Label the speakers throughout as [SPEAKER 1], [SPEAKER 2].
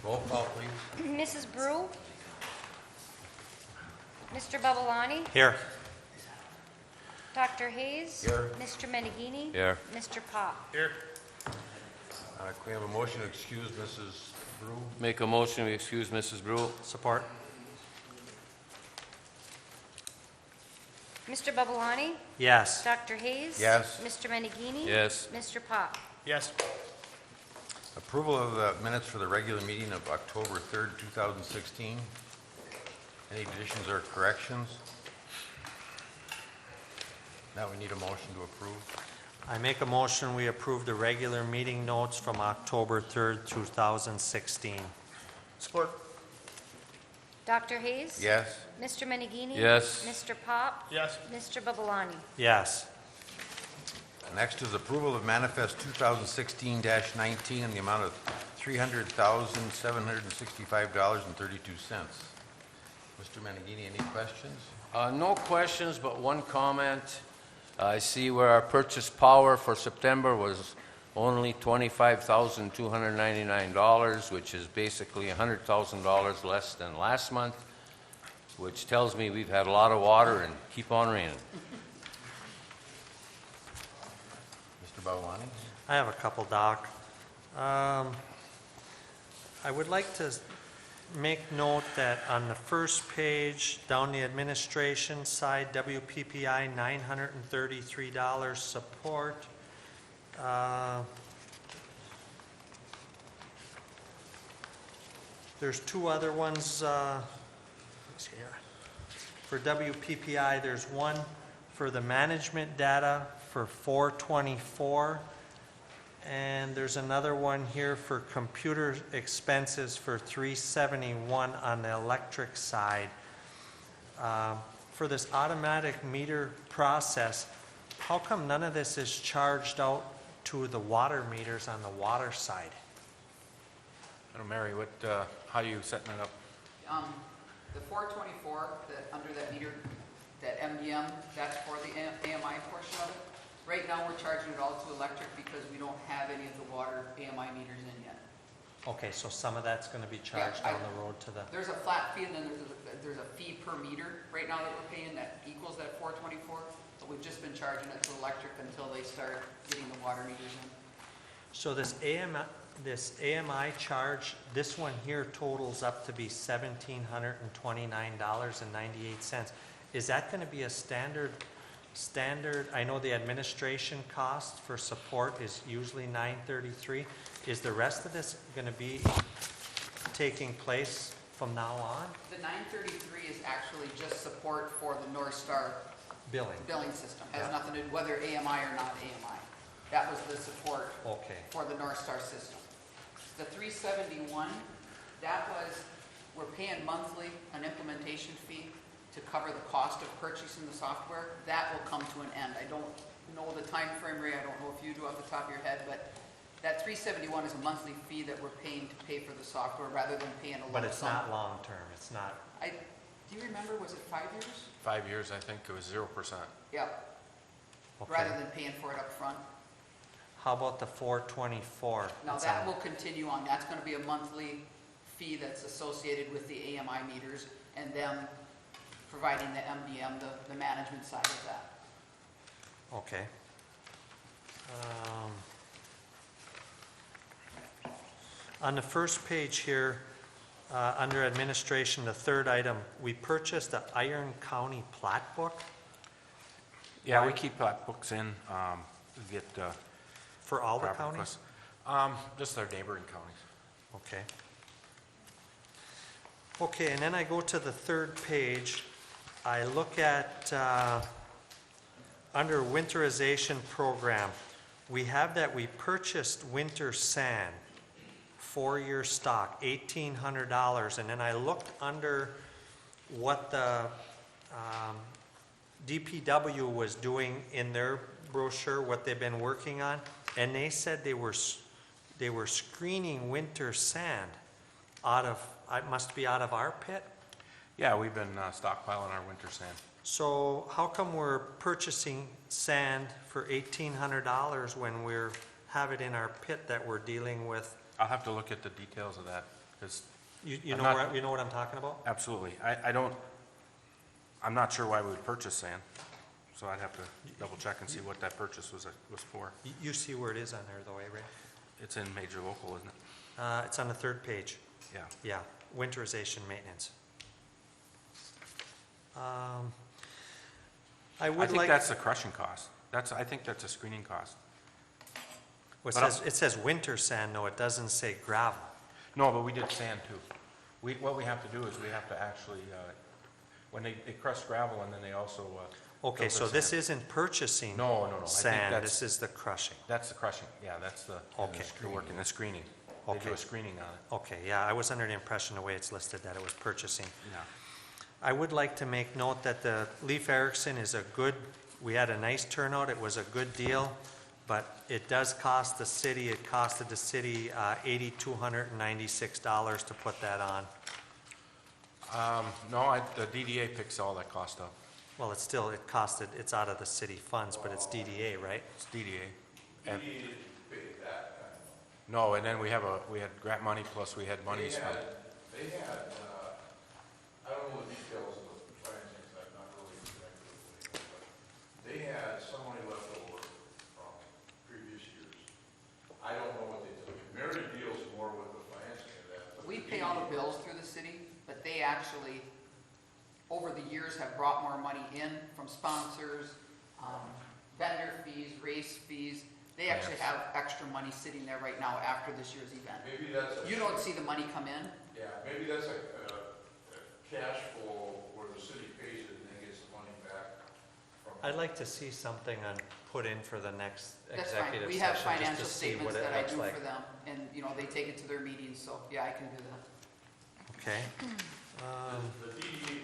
[SPEAKER 1] Roll call, please.
[SPEAKER 2] Mrs. Brew? Mr. Babalani?
[SPEAKER 3] Here.
[SPEAKER 2] Dr. Hayes?
[SPEAKER 1] Here.
[SPEAKER 2] Mr. Menegini?
[SPEAKER 4] Here.
[SPEAKER 2] Mr. Pop?
[SPEAKER 3] Here.
[SPEAKER 1] Can we have a motion to excuse Mrs. Brew?
[SPEAKER 4] Make a motion to excuse Mrs. Brew.
[SPEAKER 3] Support.
[SPEAKER 2] Mr. Babalani?
[SPEAKER 3] Yes.
[SPEAKER 2] Dr. Hayes?
[SPEAKER 1] Yes.
[SPEAKER 2] Mr. Menegini?
[SPEAKER 4] Yes.
[SPEAKER 2] Mr. Pop?
[SPEAKER 3] Yes.
[SPEAKER 1] Approval of the minutes for the regular meeting of October 3rd, 2016. Any additions or corrections? Now we need a motion to approve.
[SPEAKER 3] I make a motion we approve the regular meeting notes from October 3rd, 2016.
[SPEAKER 1] Support.
[SPEAKER 2] Dr. Hayes?
[SPEAKER 1] Yes.
[SPEAKER 2] Mr. Menegini?
[SPEAKER 4] Yes.
[SPEAKER 2] Mr. Pop?
[SPEAKER 3] Yes.
[SPEAKER 2] Mr. Babalani?
[SPEAKER 3] Yes.
[SPEAKER 1] Next is approval of manifest 2016-19 in the amount of $300,765.32. Mr. Menegini, any questions?
[SPEAKER 4] No questions, but one comment. I see where our purchase power for September was only $25,299, which is basically $100,000 less than last month, which tells me we've had a lot of water and keep on raining.
[SPEAKER 1] Mr. Babalani?
[SPEAKER 3] I have a couple, Doc. I would like to make note that on the first page, down the administration side, WPPI, $933 support. There's two other ones let's see here. For WPPI, there's one for the management data for 424. And there's another one here for computer expenses for 371 on the electric side. For this automatic meter process, how come none of this is charged out to the water meters on the water side?
[SPEAKER 5] I don't know, Mary, how are you setting it up?
[SPEAKER 6] The 424, under that meter, that MDM, that's for the AMI portion of it. Right now, we're charging it all to electric because we don't have any of the water AMI meters in yet.
[SPEAKER 3] Okay, so some of that's going to be charged
[SPEAKER 6] Yeah,
[SPEAKER 3] down the road to the...
[SPEAKER 6] There's a flat fee and then there's a fee per meter right now that we're paying that equals that 424, but we've just been charging it to electric until they start getting the water meters in.
[SPEAKER 3] So this AMI charge, this one here totals up to be $1,729.98. Is that going to be a standard, I know the administration cost for support is usually $933. Is the rest of this going to be taking place from now on?
[SPEAKER 6] The 933 is actually just support for the North Star
[SPEAKER 3] Billing.
[SPEAKER 6] system. Has nothing to do whether AMI or not AMI. That was the support
[SPEAKER 3] Okay.
[SPEAKER 6] for the North Star system. The 371, that was, we're paying monthly an implementation fee to cover the cost of purchasing the software. That will come to an end. I don't know the time frame, Ray. I don't know if you do off the top of your head, but that 371 is a monthly fee that we're paying to pay for the software rather than paying a lump sum.
[SPEAKER 3] But it's not long-term, it's not...
[SPEAKER 6] Do you remember, was it 5 years?
[SPEAKER 5] 5 years, I think it was 0%.
[SPEAKER 6] Yep.
[SPEAKER 3] Okay.
[SPEAKER 6] Rather than paying for it up front.
[SPEAKER 3] How about the 424?
[SPEAKER 6] Now
[SPEAKER 3] It's
[SPEAKER 6] that
[SPEAKER 3] on-
[SPEAKER 6] will continue on. That's going to be a monthly fee that's associated with the AMI meters and them providing the MDM, the management side of that.
[SPEAKER 3] Okay. On the first page here, under administration, the third item, we purchased the Iron County plat book
[SPEAKER 5] Yeah, we keep books in, we get
[SPEAKER 3] for all the
[SPEAKER 5] proper
[SPEAKER 3] counties?
[SPEAKER 5] requests. Just our neighboring counties.
[SPEAKER 3] Okay. Okay, and then I go to the third page. I look at, under winterization program, we have that we purchased winter sand, 4-year stock, $1,800. And then I looked under what the DPW was doing in their brochure, what they've been working on, and they said they were screening winter sand out of, it must be out of our pit.
[SPEAKER 5] Yeah, we've been stockpiling our winter sand.
[SPEAKER 3] So how come we're purchasing sand for $1,800 when have it in our pit that we're dealing with?
[SPEAKER 5] I'll have to look at the details of that. 'cause
[SPEAKER 3] You
[SPEAKER 5] I'm
[SPEAKER 3] know
[SPEAKER 5] not-
[SPEAKER 3] where, you know what I'm talking about?
[SPEAKER 5] absolutely. I'm not sure why we would purchase sand, so I'd have to double check and see what that purchase was for.
[SPEAKER 3] You see where it is on there though, eh, Ray?
[SPEAKER 5] It's in major local, isn't it?
[SPEAKER 3] It's on the third page.
[SPEAKER 5] Yeah.
[SPEAKER 3] Yeah, winterization maintenance. I
[SPEAKER 5] I
[SPEAKER 3] would
[SPEAKER 5] think
[SPEAKER 3] like,
[SPEAKER 5] that's the crushing cost. I think that's a screening cost.
[SPEAKER 3] well,
[SPEAKER 5] but
[SPEAKER 3] it says winter sand, no, it doesn't say gravel.
[SPEAKER 5] No, but we did sand too. What we have to do is we have to actually, when they crush gravel and then they also,
[SPEAKER 3] Okay,
[SPEAKER 5] filter
[SPEAKER 3] so this
[SPEAKER 5] sand.
[SPEAKER 3] isn't purchasing
[SPEAKER 5] No. I think
[SPEAKER 3] sand,
[SPEAKER 5] that's-
[SPEAKER 3] this is the crushing.
[SPEAKER 5] That's the crushing, yeah, that's the.
[SPEAKER 3] Okay.
[SPEAKER 5] The work in the screening. They do
[SPEAKER 3] Okay.
[SPEAKER 5] a screening on it,
[SPEAKER 3] Okay, yeah, I was under the impression the way it's listed that it was purchasing.
[SPEAKER 5] yeah.
[SPEAKER 3] I would like to make note that the Leif Erikson is a good, we had a nice turnout, it was a good deal, but it does cost the city, it costed the city $8,296 to put that on.
[SPEAKER 5] No, the DDA picks all that cost up.
[SPEAKER 3] Well, it's still, it costed, it's out of the city funds, but it's DDA, right?
[SPEAKER 5] It's DDA. No, and then we had grant money plus we had monies from.
[SPEAKER 7] They had, I don't know the details of the financing, 'cause I'm not really connected with it, but they had some money left over from previous years. I don't know what they took. Mary deals more with the financing of that. but
[SPEAKER 6] We
[SPEAKER 7] the
[SPEAKER 6] pay all the
[SPEAKER 7] DD
[SPEAKER 6] bills through the city, but they actually, over the years, have brought more money in from sponsors, vendor fees, race fees. They actually have extra money sitting there right now after this year's event.
[SPEAKER 7] Maybe that's a.
[SPEAKER 6] You don't see the money come in?
[SPEAKER 7] Yeah, maybe that's a cash flow where the city pays it and then gets the money back from.
[SPEAKER 3] I'd like to see something on, put in for the next
[SPEAKER 6] That's fine.
[SPEAKER 3] executive
[SPEAKER 6] We have
[SPEAKER 3] session,
[SPEAKER 6] financial
[SPEAKER 3] just to see what
[SPEAKER 6] statements
[SPEAKER 3] it
[SPEAKER 6] that I
[SPEAKER 3] looks
[SPEAKER 6] do
[SPEAKER 3] like.
[SPEAKER 6] for them, and, they take it to their meetings, so, yeah, I can do that.
[SPEAKER 3] Okay.
[SPEAKER 7] The DDA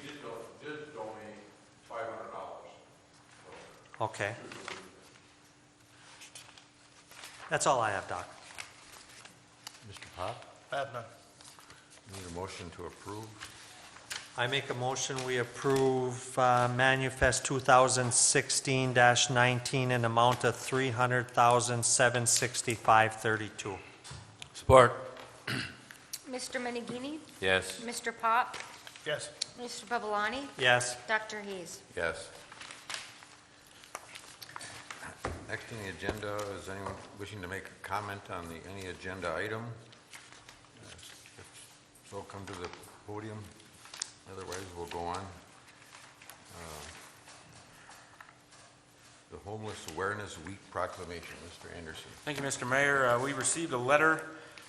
[SPEAKER 7] did donate $500.
[SPEAKER 3] Okay. That's all I have, Doc.
[SPEAKER 1] Mr. Pop?
[SPEAKER 8] I have none.
[SPEAKER 1] Need a motion to approve?
[SPEAKER 3] I make a motion, we approve Manifest 2016-19 in amount of $300,765.32.
[SPEAKER 4] Support.
[SPEAKER 2] Mr. Menegini?
[SPEAKER 4] Yes.
[SPEAKER 2] Mr. Pop?
[SPEAKER 8] Yes.
[SPEAKER 2] Mr. Pavelani?
[SPEAKER 3] Yes.
[SPEAKER 2] Dr. Hayes?
[SPEAKER 1] Yes. Next on the agenda, is anyone wishing to make a comment on any agenda item? If so, come to the podium. Otherwise, we'll go on. The Homeless Awareness Week proclamation, Mr. Anderson.
[SPEAKER 5] Thank you, Mr. Mayor. We received a letter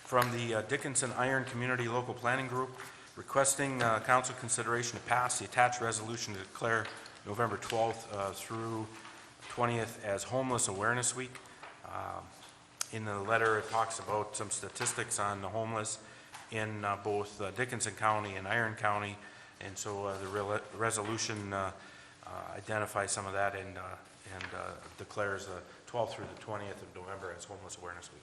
[SPEAKER 5] from the Dickinson Iron Community Local Planning Group requesting council consideration to pass the attached resolution to declare November 12th through 20th as Homeless Awareness Week. In the letter, it talks about some statistics on the homeless in both Dickinson County and Iron County, and so the resolution identifies some of that and declares the 12th through the 20th of November as Homeless Awareness Week.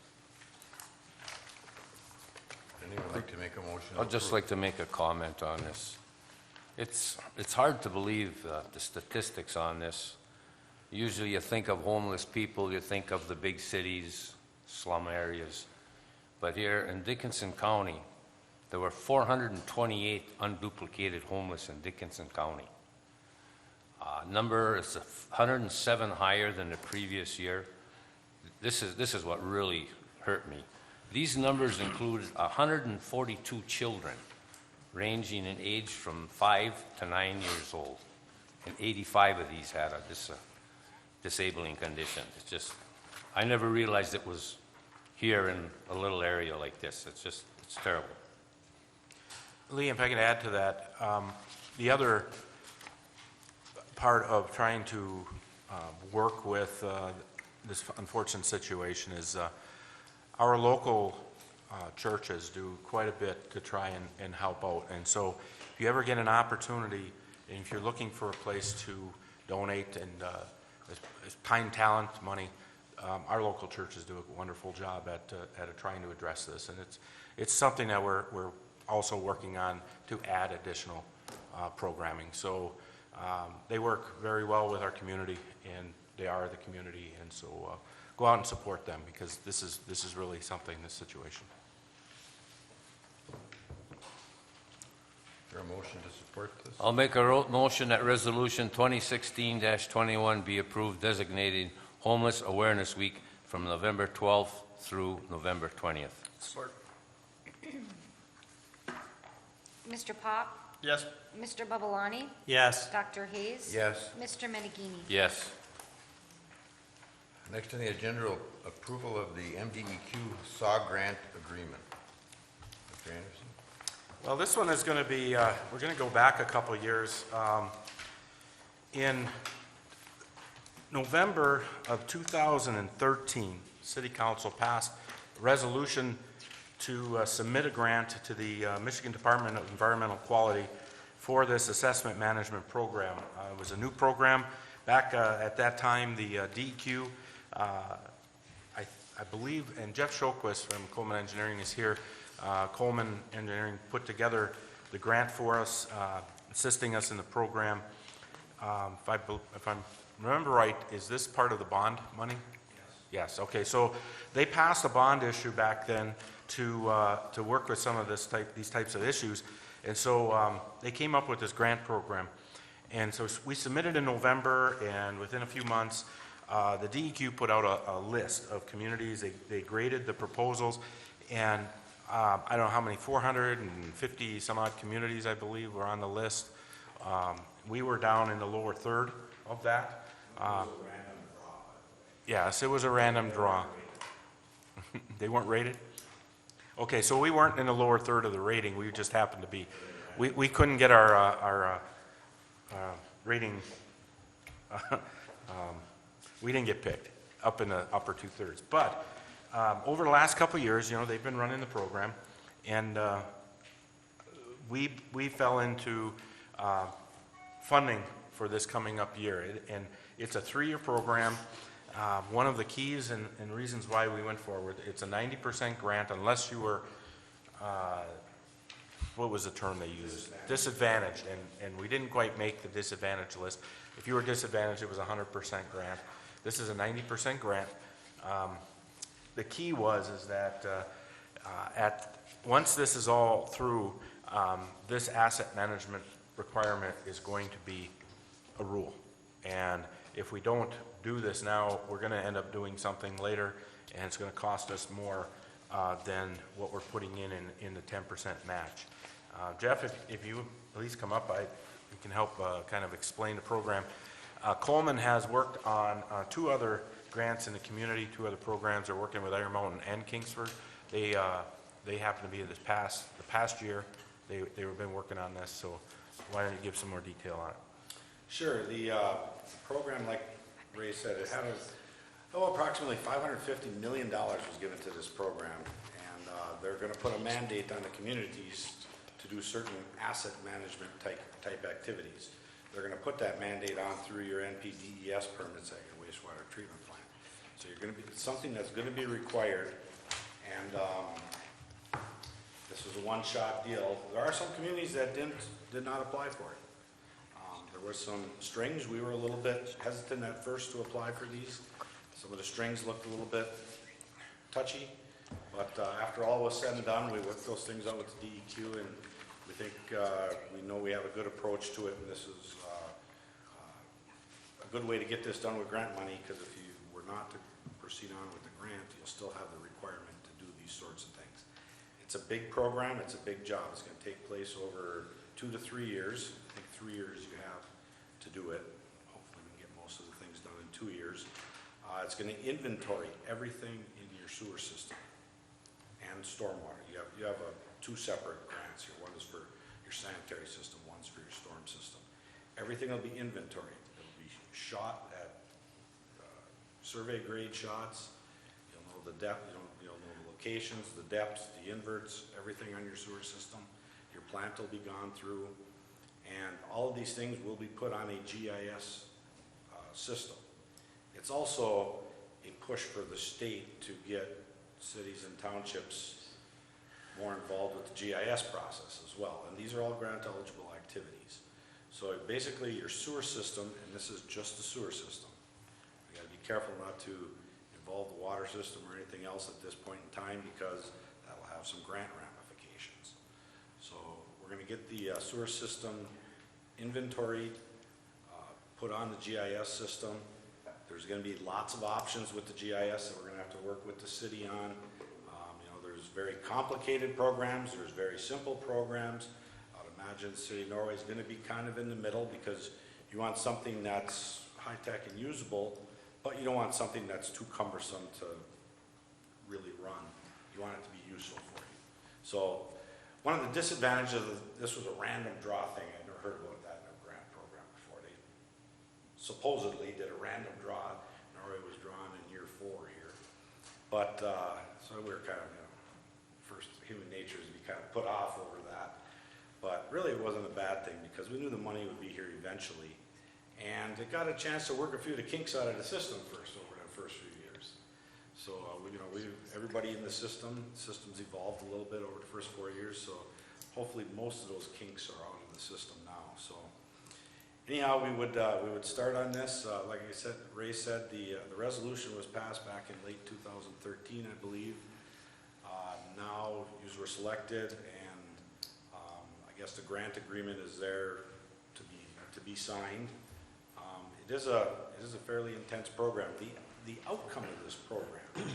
[SPEAKER 1] Anyone like to make a motion? to
[SPEAKER 4] I'd just
[SPEAKER 1] approve?
[SPEAKER 4] like to make a comment on this. It's hard to believe the statistics on this. Usually you think of homeless people, you think of the big cities, slum areas. But here in Dickinson County, there were 428 unduplicated homeless in Dickinson County. Number is 107 higher than the previous year. This is what really hurt me. These numbers include 142 children, ranging in age from 5 to 9 years old, and 85 of these had a disabling condition. It's just, I never realized it was here in a little area like this. It's terrible.
[SPEAKER 5] Lee, if I could add to that, the other part of trying to work with this unfortunate situation is our local churches do quite a bit to try and help out. And so if you ever get an opportunity, and if you're looking for a place to donate and find talent, money, our local churches do a wonderful job at trying to address this. And it's something that we're also working on to add additional programming. So they work very well with our community, and they are the community. And so go out and support them, because this is really something, this situation.
[SPEAKER 1] there a motion to support this?
[SPEAKER 4] I'll make a motion that Resolution 2016-21 be approved, designating Homeless Awareness Week from November 12th through November 20th.
[SPEAKER 3] Support.
[SPEAKER 2] Mr. Pop?
[SPEAKER 3] Yes.
[SPEAKER 2] Mr. Babalani?
[SPEAKER 3] Yes.
[SPEAKER 2] Dr. Hayes?
[SPEAKER 1] Yes.
[SPEAKER 2] Mr. Menigini?
[SPEAKER 4] Yes.
[SPEAKER 1] Next on the agenda, approval of the MDEQ SAW grant agreement. Mr. Anderson?
[SPEAKER 5] Well, this one is going to be, we're going to go back a couple of years. In November of 2013, City Council passed a resolution to submit a grant to the Michigan Department of Environmental Quality for this assessment management program. It was a new program. Back at that time, the DEQ, I believe, and Jeff Shulquist from Coleman Engineering is here. Coleman Engineering put together the grant for us, assisting us in the program. If I remember right, is this part of the bond money? Yes. Yes, okay, so they passed a bond issue back then to work with some of these types of issues. And so they came up with this grant program. And so we submitted in November, and within a few months, the DEQ put out a list of communities. They graded the proposals, and I don't know how many, 450 some odd communities, I believe, were on the list. We were down in the lower third of that. Yes, it was a random draw. They weren't rated? Okay, so we weren't in the lower third of the rating. We just happened to be. We couldn't get our rating. We didn't get picked up in the upper two-thirds. But over the last couple of years, you know, they've been running the program, and we fell into funding for this coming up year. And it's a 3-year program. One of the keys and reasons why we went forward, it's a 90% grant unless you were, what was the term they used? Disadvantaged, and we didn't quite make the disadvantaged list. If you were disadvantaged, it was a 100% grant. This is a 90% grant. The key is that once this is all through, this asset management requirement is going to be a rule. And if we don't do this now, we're going to end up doing something later, and it's going to cost us more than what we're putting in the 10% match. Jeff, if you at least come up, you can help kind of explain the program. Coleman has worked on 2 other grants in the community, 2 other programs. They're working with Iron Mountain and Kingsford. They happen to be the past year. They've been working on this, so why don't you give some more detail on it?
[SPEAKER 8] Sure. The program, like Ray said, it had approximately $550 million was given to this program, and they're going to put a mandate on the communities to do certain asset management type activities. They're going to put that mandate on through your NPDES permits at your wastewater treatment plant. So you're going to be something that's going to be required, and this is a one-shot deal. There are some communities that did not apply for it. There was some strings. We were a little bit hesitant at first to apply for these. Some of the strings looked a little bit touchy, but after all was said and done, we worked those things out with the DEQ, and we think we know we have a good approach to it, and this is a good way to get this done with grant money, because if you were not to proceed on with the grant, you'll still have the requirement to do these sorts of things. It's a big program. It's a big job. It's going to take place over 2 to 3 years. I think 3 years you have to do it. Hopefully we can get most of the things done in 2 years. It's going to inventory everything in your sewer system and stormwater. You have 2 separate grants here. One is for your sanitary system, one's for your storm system. Everything will be inventoried. It'll be shot at survey grade shots. You'll know the depth, you'll know the locations, the depths, the inverts, everything on your sewer system. Your plant will be gone through, and all of these things will be put on a GIS system. It's also a push for the state to get cities and townships more involved with the GIS process as well. And these are all grant eligible activities. So basically your sewer system, and this is just the sewer system. You gotta be careful not to involve the water system or anything else at this point in time, because that will have some grant ramifications. So we're gonna get the sewer system inventoried, put on the GIS system. There's gonna be lots of options with the GIS that we're gonna have to work with the city on. You know, there's very complicated programs, there's very simple programs. I'd imagine the city of Norway is gonna be kind of in the middle, because you want something that's high-tech and usable, but you don't want something that's too cumbersome to really run. You want it to be useful for you. So one of the disadvantages of this was a random draw thing. I'd never heard about that in a grant program before. They supposedly did a random draw. Norway was drawn in year 4 here. But, so we were kind of, you know, first human nature is to be kind of put off over that. But really it wasn't a bad thing, because we knew the money would be here eventually. And it got a chance to work a few of the kinks out of the system first over the first few years. So, everybody in the system's evolved a little bit over the first 4 years, so hopefully most of those kinks are out of the system now. So anyhow, we would start on this. Like I said, Ray said, the resolution was passed back in late 2013, I believe. Now, yous were selected, and I guess the grant agreement is there to be signed. It is a fairly intense program. The outcome of this program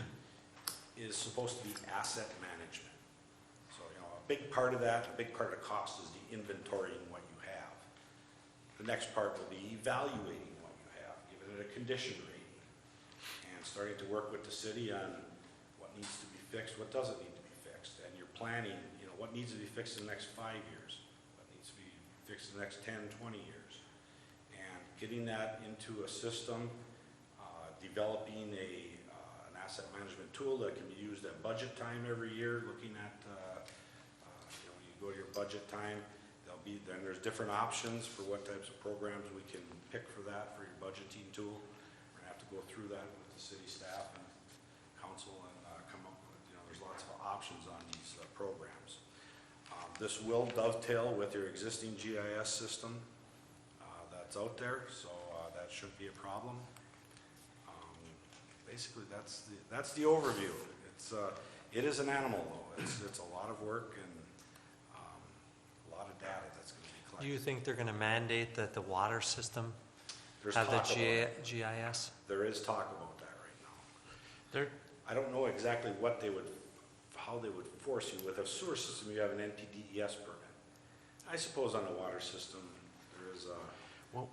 [SPEAKER 8] is supposed to be asset management. So, you know, a big part of that, a big part of the cost is the inventorying what you have. The next part will be evaluating what you have, giving it a condition rating, and starting to work with the city on what needs to be fixed, what doesn't need to be fixed, and you're planning, you know, what needs to be fixed in the next 5 years, what needs to be fixed in the next 10, 20 years. Getting that into a system, developing an asset management tool that can be used at budget time every year, looking at, you know, when you go to your budget time, then there's different options for what types of programs we can pick for that, for your budgeting tool. We're gonna have to go through that with the city staff and council and come up with, you know, there's lots of options on these programs. This will dovetail with your existing GIS system that's out there, so that shouldn't be a problem. Basically, that's the overview. It is an animal, though. It's a lot of work and a lot of data that's going to be collected.
[SPEAKER 3] Do you think they're gonna mandate that the water system
[SPEAKER 8] There's
[SPEAKER 3] have the
[SPEAKER 8] talk about it.
[SPEAKER 3] GIS?
[SPEAKER 8] There is talk about that right now.
[SPEAKER 5] There,
[SPEAKER 8] I don't know exactly how they would force you. With a sewer system, you have an NPDES permit. I suppose on the water system, there is a
[SPEAKER 5] well,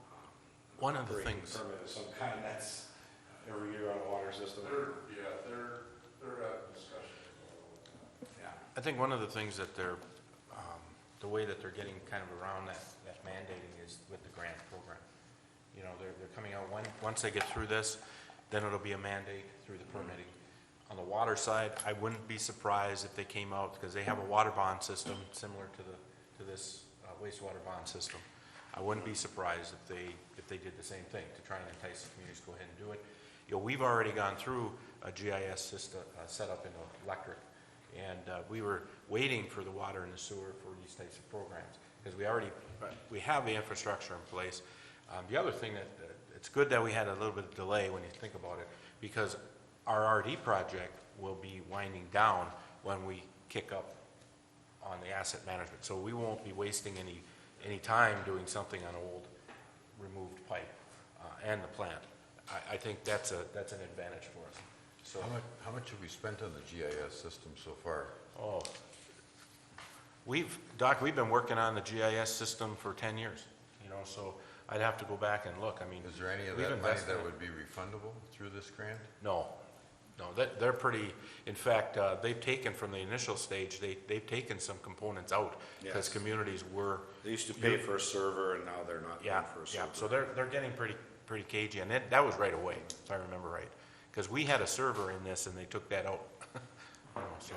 [SPEAKER 5] one of the
[SPEAKER 8] operating
[SPEAKER 5] things,
[SPEAKER 8] permit of some kind that's every year on a water system.
[SPEAKER 7] They're having discussions.
[SPEAKER 8] Yeah.
[SPEAKER 5] I think one of the things that the way that they're getting kind of around that mandating is with the grant program. You know, they're coming out, once they get through this, then it'll be a mandate through the permitting. On the water side, I wouldn't be surprised if they came out, because they have a water bond system similar to this wastewater bond system. I wouldn't be surprised if they did the same thing to try and entice the communities to go ahead and do it. You know, we've already gone through a GIS system set up in electric, and we were waiting for the water and the sewer for these types of programs, because we have the infrastructure in place. The other thing that it's good that we had a little bit of delay when you think about it, because our RD project will be winding down when we kick up on the asset management. So we won't be wasting any time doing something on old removed pipe and the plant. I think that's an advantage for us. So
[SPEAKER 1] How much have we spent on the GIS system so far?
[SPEAKER 5] Doc, we've been working on the GIS system for 10 years, you know, so I'd have to go back and look. I mean,
[SPEAKER 1] Is there any of
[SPEAKER 5] we've
[SPEAKER 1] that money
[SPEAKER 5] invested
[SPEAKER 1] that
[SPEAKER 5] in-
[SPEAKER 1] would be refundable through this grant?
[SPEAKER 5] No, they're pretty, in fact, they've taken from the initial stage, they've taken some components out, because
[SPEAKER 8] Yes.
[SPEAKER 5] communities were,
[SPEAKER 8] They used to pay for a server, and now they're not
[SPEAKER 5] yeah,
[SPEAKER 8] paying for a
[SPEAKER 5] yeah,
[SPEAKER 8] server.
[SPEAKER 5] so they're getting pretty cagey, and that was right away, if I remember right, because we had a server in this, and they took that out. You know, so.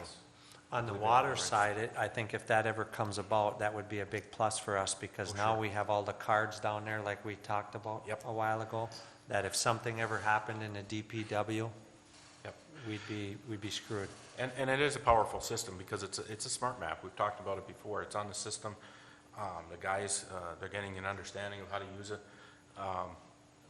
[SPEAKER 3] On the
[SPEAKER 5] We've been
[SPEAKER 3] water
[SPEAKER 5] alright.
[SPEAKER 3] side, I think if that ever comes about, that would be a big plus for us, because
[SPEAKER 5] Oh,
[SPEAKER 3] now
[SPEAKER 5] sure.
[SPEAKER 3] we have all the cards down there like we talked about
[SPEAKER 5] Yep.
[SPEAKER 3] a while ago, that if something ever happened in a DPW,
[SPEAKER 5] Yep.
[SPEAKER 3] we'd be screwed.
[SPEAKER 5] And it is a powerful system, because it's a smart map. We've talked about it before. It's on the system. The guys, they're getting an understanding of how to use it.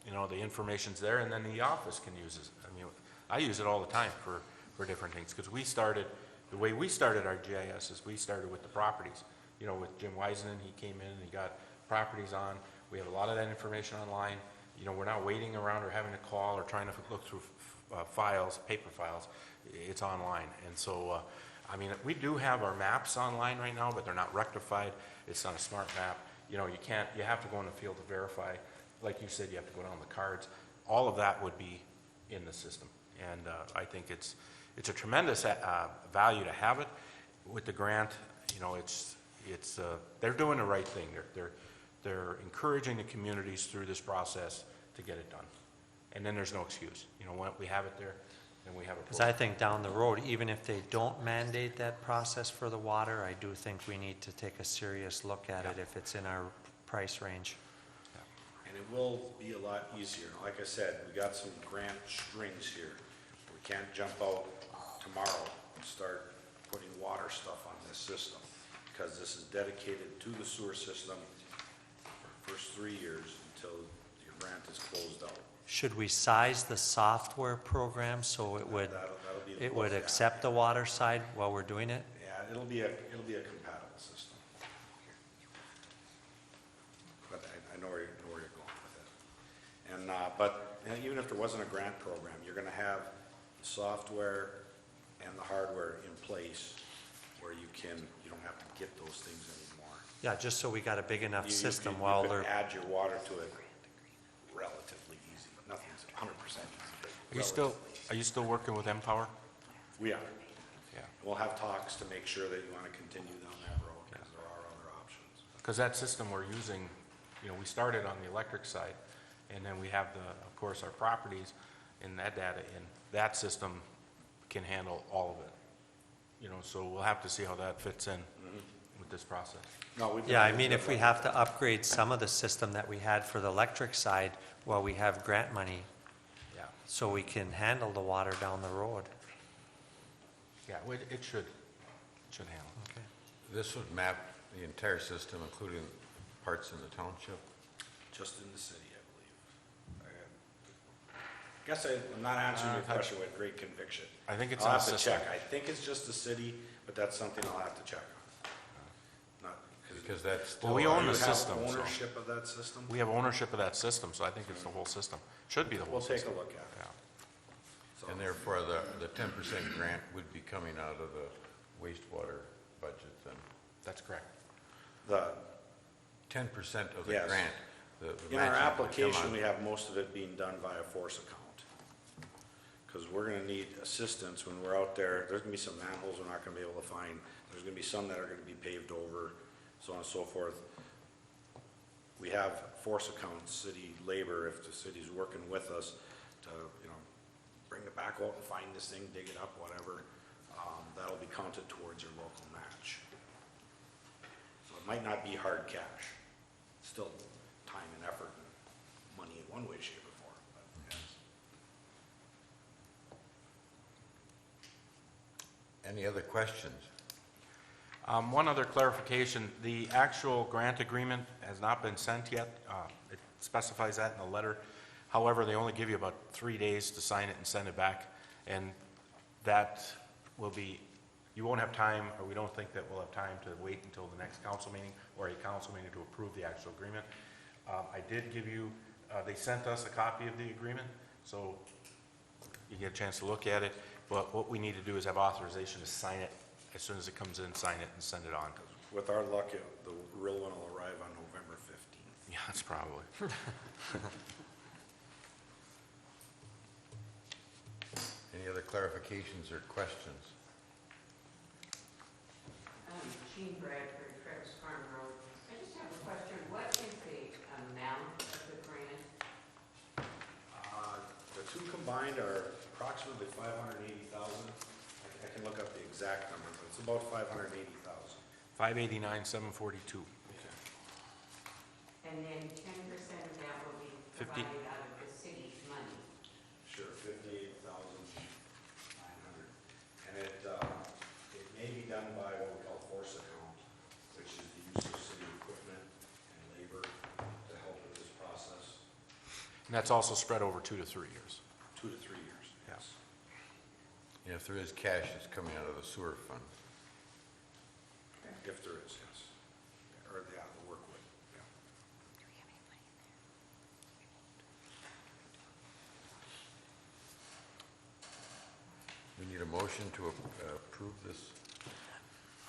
[SPEAKER 5] You know, the information's there, and then the office can use it. I mean, I use it all the time for different things, because the way we started our GIS is we started with the properties. you know, with Jim Wiseman, he came in and he got properties on. We have a lot of that information online. You know, we're not waiting around or having to call or trying to look through files, paper files. It's online. And so, I mean, we do have our maps online right now, but they're not rectified. It's not a smart map. You know, you have to go in the field to verify. Like you said, you have to go down the cards. All of that would be in the system. And I think it's a tremendous value to have it. With the grant, you know, they're doing the right thing. They're encouraging the communities through this process to get it done. And then there's no excuse. You know, when we have it there, then we have a
[SPEAKER 3] Because I think down the road, even if they don't mandate that process for the water, I do think we need to take a serious look at it if it's in our price range.
[SPEAKER 8] And it will be a lot easier. Like I said, we got some grant strings here. We can't jump out tomorrow and start putting water stuff on this system, because this is dedicated to the sewer system for the first 3 years until your grant is closed out.
[SPEAKER 3] Should we size the software program so it would,
[SPEAKER 8] That'll be the
[SPEAKER 3] it would
[SPEAKER 8] yeah.
[SPEAKER 3] accept the water side while we're doing it?
[SPEAKER 8] Yeah, it'll be a compatible system. But I know where you're going with it. And, but you know, even if there wasn't a grant program, you're gonna have the software and the hardware in place where you don't have to get those things anymore.
[SPEAKER 3] Yeah, just so we got a big enough
[SPEAKER 8] You
[SPEAKER 3] system
[SPEAKER 8] could-
[SPEAKER 3] while
[SPEAKER 8] you
[SPEAKER 3] they're,
[SPEAKER 8] could add your water to it relatively easy. Nothing's 100% easy.
[SPEAKER 5] Are you still working with Empower?
[SPEAKER 8] We are.
[SPEAKER 5] Yeah.
[SPEAKER 8] We'll have talks to make sure that you want to continue down that road, because there are other options.
[SPEAKER 5] Because that system we're using, you know, we started on the electric side, and then we have of course, our properties and that data, and that system can handle all of it. You know, so we'll have to see how that fits in with this process.
[SPEAKER 8] No, we've
[SPEAKER 3] yeah, I
[SPEAKER 8] been-
[SPEAKER 3] mean, if we have to upgrade some of the system that we had for the electric side while we have grant money,
[SPEAKER 5] Yeah.
[SPEAKER 3] so we can handle the water down the road.
[SPEAKER 5] Yeah, it should handle.
[SPEAKER 3] Okay.
[SPEAKER 1] This would map the entire system, including parts in the township?
[SPEAKER 8] Just in the city, I believe. I guess I'm not answering your question with great conviction.
[SPEAKER 5] I think it's
[SPEAKER 8] I'll
[SPEAKER 5] in
[SPEAKER 8] have
[SPEAKER 5] the
[SPEAKER 8] to
[SPEAKER 5] system.
[SPEAKER 8] check. I think it's just the city, but that's something I'll have to check on. Not,
[SPEAKER 1] Because that's
[SPEAKER 5] Well,
[SPEAKER 1] still...
[SPEAKER 5] we own
[SPEAKER 8] you
[SPEAKER 5] the
[SPEAKER 8] have
[SPEAKER 5] system, so
[SPEAKER 8] ownership of that system?
[SPEAKER 5] we have ownership of that system, so I think it's the whole system. Should be the whole
[SPEAKER 8] We'll take a
[SPEAKER 5] system.
[SPEAKER 8] look at it.
[SPEAKER 5] Yeah.
[SPEAKER 8] So-
[SPEAKER 1] And therefore, the 10% grant would be coming out of the wastewater budget then?
[SPEAKER 5] That's correct.
[SPEAKER 8] The,
[SPEAKER 1] 10% of the
[SPEAKER 8] Yes.
[SPEAKER 1] grant? the
[SPEAKER 8] in our
[SPEAKER 1] matching would come
[SPEAKER 8] application,
[SPEAKER 1] on-
[SPEAKER 8] we have most of it being done via force account. Because we're gonna need assistance when we're out there. There's gonna be some manholes we're not gonna be able to find. There's gonna be some that are gonna be paved over, so on and so forth. We have force account, city labor, if the city's working with us to, you know, bring the backhoe out and find this thing, dig it up, whatever, that'll be counted towards your local match. So it might not be hard cash. Still time and effort and money in one way, shape, or form, but yes.
[SPEAKER 1] Any other questions?
[SPEAKER 5] One other clarification, the actual grant agreement has not been sent yet. It specifies that in the letter. However, they only give you about 3 days to sign it and send it back. And that will be, you won't have time, or we don't think that we'll have time to wait until the next council meeting or a council meeting to approve the actual agreement. I did give you, they sent us a copy of the agreement, so you get a chance to look at it. But what we need to do is have authorization to sign it as soon as it comes in, sign it and send it on.
[SPEAKER 8] With our luck, the real one will arrive on November 15th.
[SPEAKER 5] Yeah, that's probably.
[SPEAKER 1] Any other clarifications or questions?
[SPEAKER 9] Jean Bradford, Travis Farm Road. I just have a question. What is the amount of the grant?
[SPEAKER 8] The two combined are approximately 580,000. I can look up the exact number, but it's about 580,000.
[SPEAKER 5] 589,742.
[SPEAKER 9] And then 10% of that will be
[SPEAKER 5] 50.
[SPEAKER 9] provided out of the city's money.
[SPEAKER 8] Sure, 58,900. And it may be done by what we call force account, which is the use of city equipment and labor to help with this process.
[SPEAKER 5] And that's also spread over 2 to 3 years.
[SPEAKER 8] 2 to 3 years, yes.
[SPEAKER 1] And if there is cash, it's coming out of the sewer fund.
[SPEAKER 8] If there is, yes.
[SPEAKER 1] motion to approve this?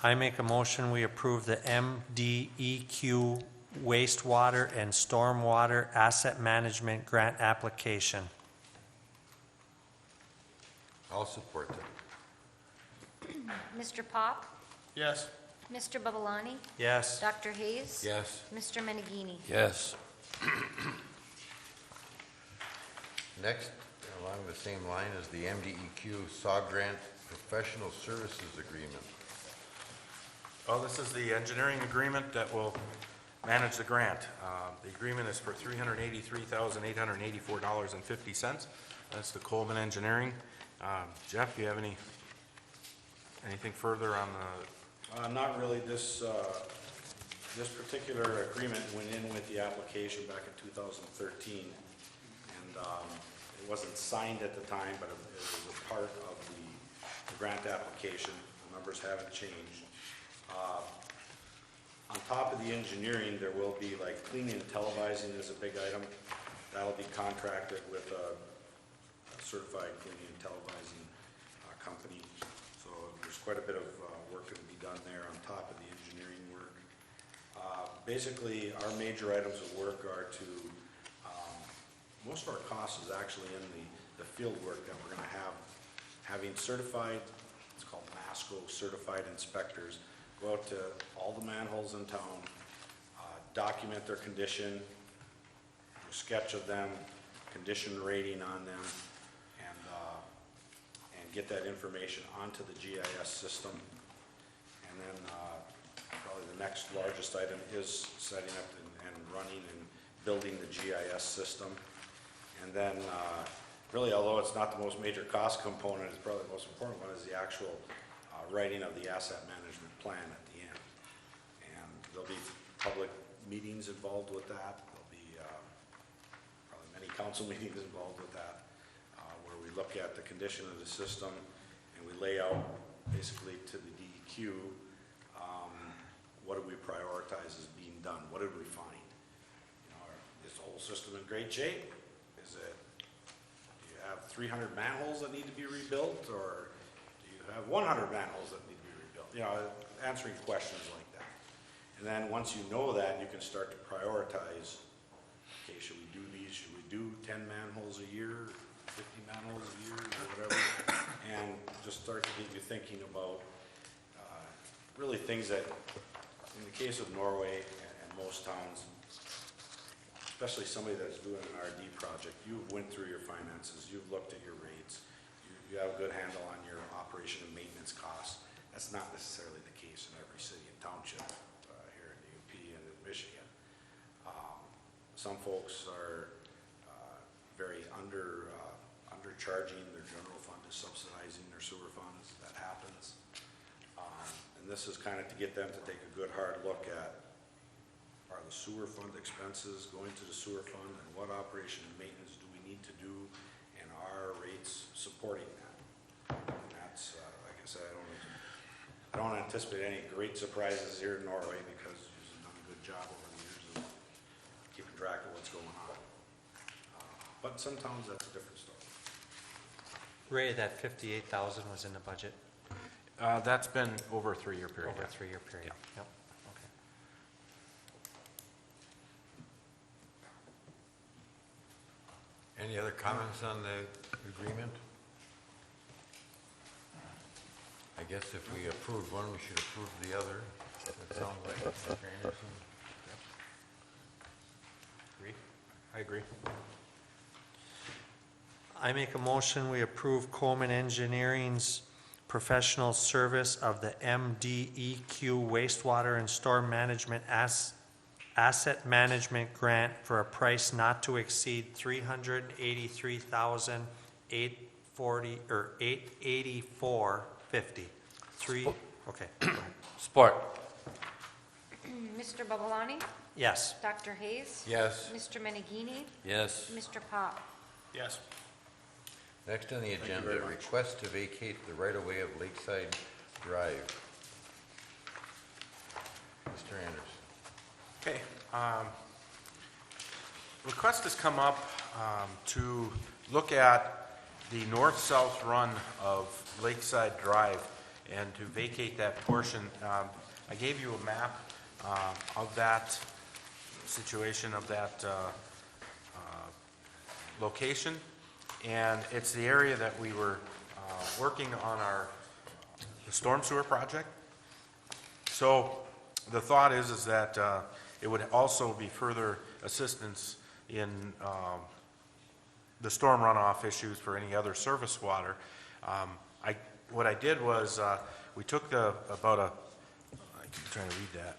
[SPEAKER 3] I make a motion, we approve the MDEQ wastewater and stormwater asset management grant application.
[SPEAKER 1] I'll support that.
[SPEAKER 2] Mr. Pop?
[SPEAKER 3] Yes.
[SPEAKER 2] Mr. Babalani?
[SPEAKER 3] Yes.
[SPEAKER 2] Dr. Hayes?
[SPEAKER 1] Yes.
[SPEAKER 2] Mr. Menegini?
[SPEAKER 4] Yes.
[SPEAKER 1] Next, along the same line, is the MDEQ SAW Grant Professional Services Agreement.
[SPEAKER 5] Well, this is the engineering agreement that will manage the grant. The agreement is for $383,884.50. That's the Coleman Engineering. Jeff, do you have anything further on the?
[SPEAKER 8] Not really. This particular agreement went in with the application back in 2013, and it wasn't signed at the time, but it was a part of the grant application. The numbers haven't changed. On top of the engineering, there will be, like, cleaning and televising is a big item. That'll be contracted with a certified cleaning and televising company. So there's quite a bit of work going to be done there on top of the engineering work. Basically, our major items of work are to, most of our cost is actually in the field work that we're going to have. Having certified, it's called MASCO certified inspectors, go out to all the manholes in town, document their condition, do a sketch of them, condition rating on them, and get that information onto the GIS system. And then probably the next largest item is setting up and running and building the GIS system. And then really, although it's not the most major cost component, it's probably the most important one, is the actual writing of the asset management plan at the end. And there'll be public meetings involved with that. There'll be probably many council meetings involved with that, where we look at the condition of the system and we lay out basically to the DEQ, what do we prioritize as being done? What did we find? You know, is the whole system in great shape? Is it, do you have 300 manholes that need to be rebuilt, or do you have 100 manholes that need to be rebuilt? You know, answering questions like that. And then once you know that, you can start to prioritize, okay, should we do these? Should we do 10 manholes a year, 50 manholes a year, or whatever? And just start to get you thinking about really things that, in the case of Norway and most towns, especially somebody that's doing an RD project, you've went through your finances, you've looked at your rates, you have a good handle on your operation and maintenance costs. That's not necessarily the case in every city and township here in the UP and in Michigan. Some folks are very undercharging. Their general fund is subsidizing their sewer funds. That happens. And this is kind of to get them to take a good hard look at, are the sewer fund expenses going to the sewer fund, and what operation and maintenance do we need to do, and are rates supporting that? And that's, like I said, I don't anticipate any great surprises here in Norway, because you've done a good job over the years of keeping track of what's going on. But sometimes that's a different story.
[SPEAKER 3] Ray, that 58,000 was in the budget
[SPEAKER 5] That's been over a 3-year period.
[SPEAKER 3] over a 3-year period. Yep. Okay.
[SPEAKER 1] Any other comments on the agreement? I guess if we approve one, we should approve the other. That sounds like Mr. Anderson.
[SPEAKER 5] I agree.
[SPEAKER 3] I make a motion, we approve Coleman Engineering's professional service of the MDEQ wastewater and storm management asset management grant for a price not to exceed $383,840 or $884.50. Okay. Go ahead.
[SPEAKER 4] Support.
[SPEAKER 2] Mr. Babalani?
[SPEAKER 3] Yes.
[SPEAKER 2] Dr. Hayes?
[SPEAKER 1] Yes.
[SPEAKER 2] Mr. Menegini?
[SPEAKER 4] Yes.
[SPEAKER 2] Mr. Pop?
[SPEAKER 5] Yes.
[SPEAKER 1] Next on the
[SPEAKER 8] you
[SPEAKER 1] agenda,
[SPEAKER 8] very much.
[SPEAKER 1] request to vacate the right-of-way of Lakeside Drive. Mr. Anderson.
[SPEAKER 5] Okay. Request has come up to look at the north-south run of Lakeside Drive and to vacate that portion. I gave you a map of that situation, of that location, and it's the area that we were working on the storm sewer project. So the thought is that it would also be further assistance in the storm runoff issues for any other surface water. What I did was, we took I'm trying to read that.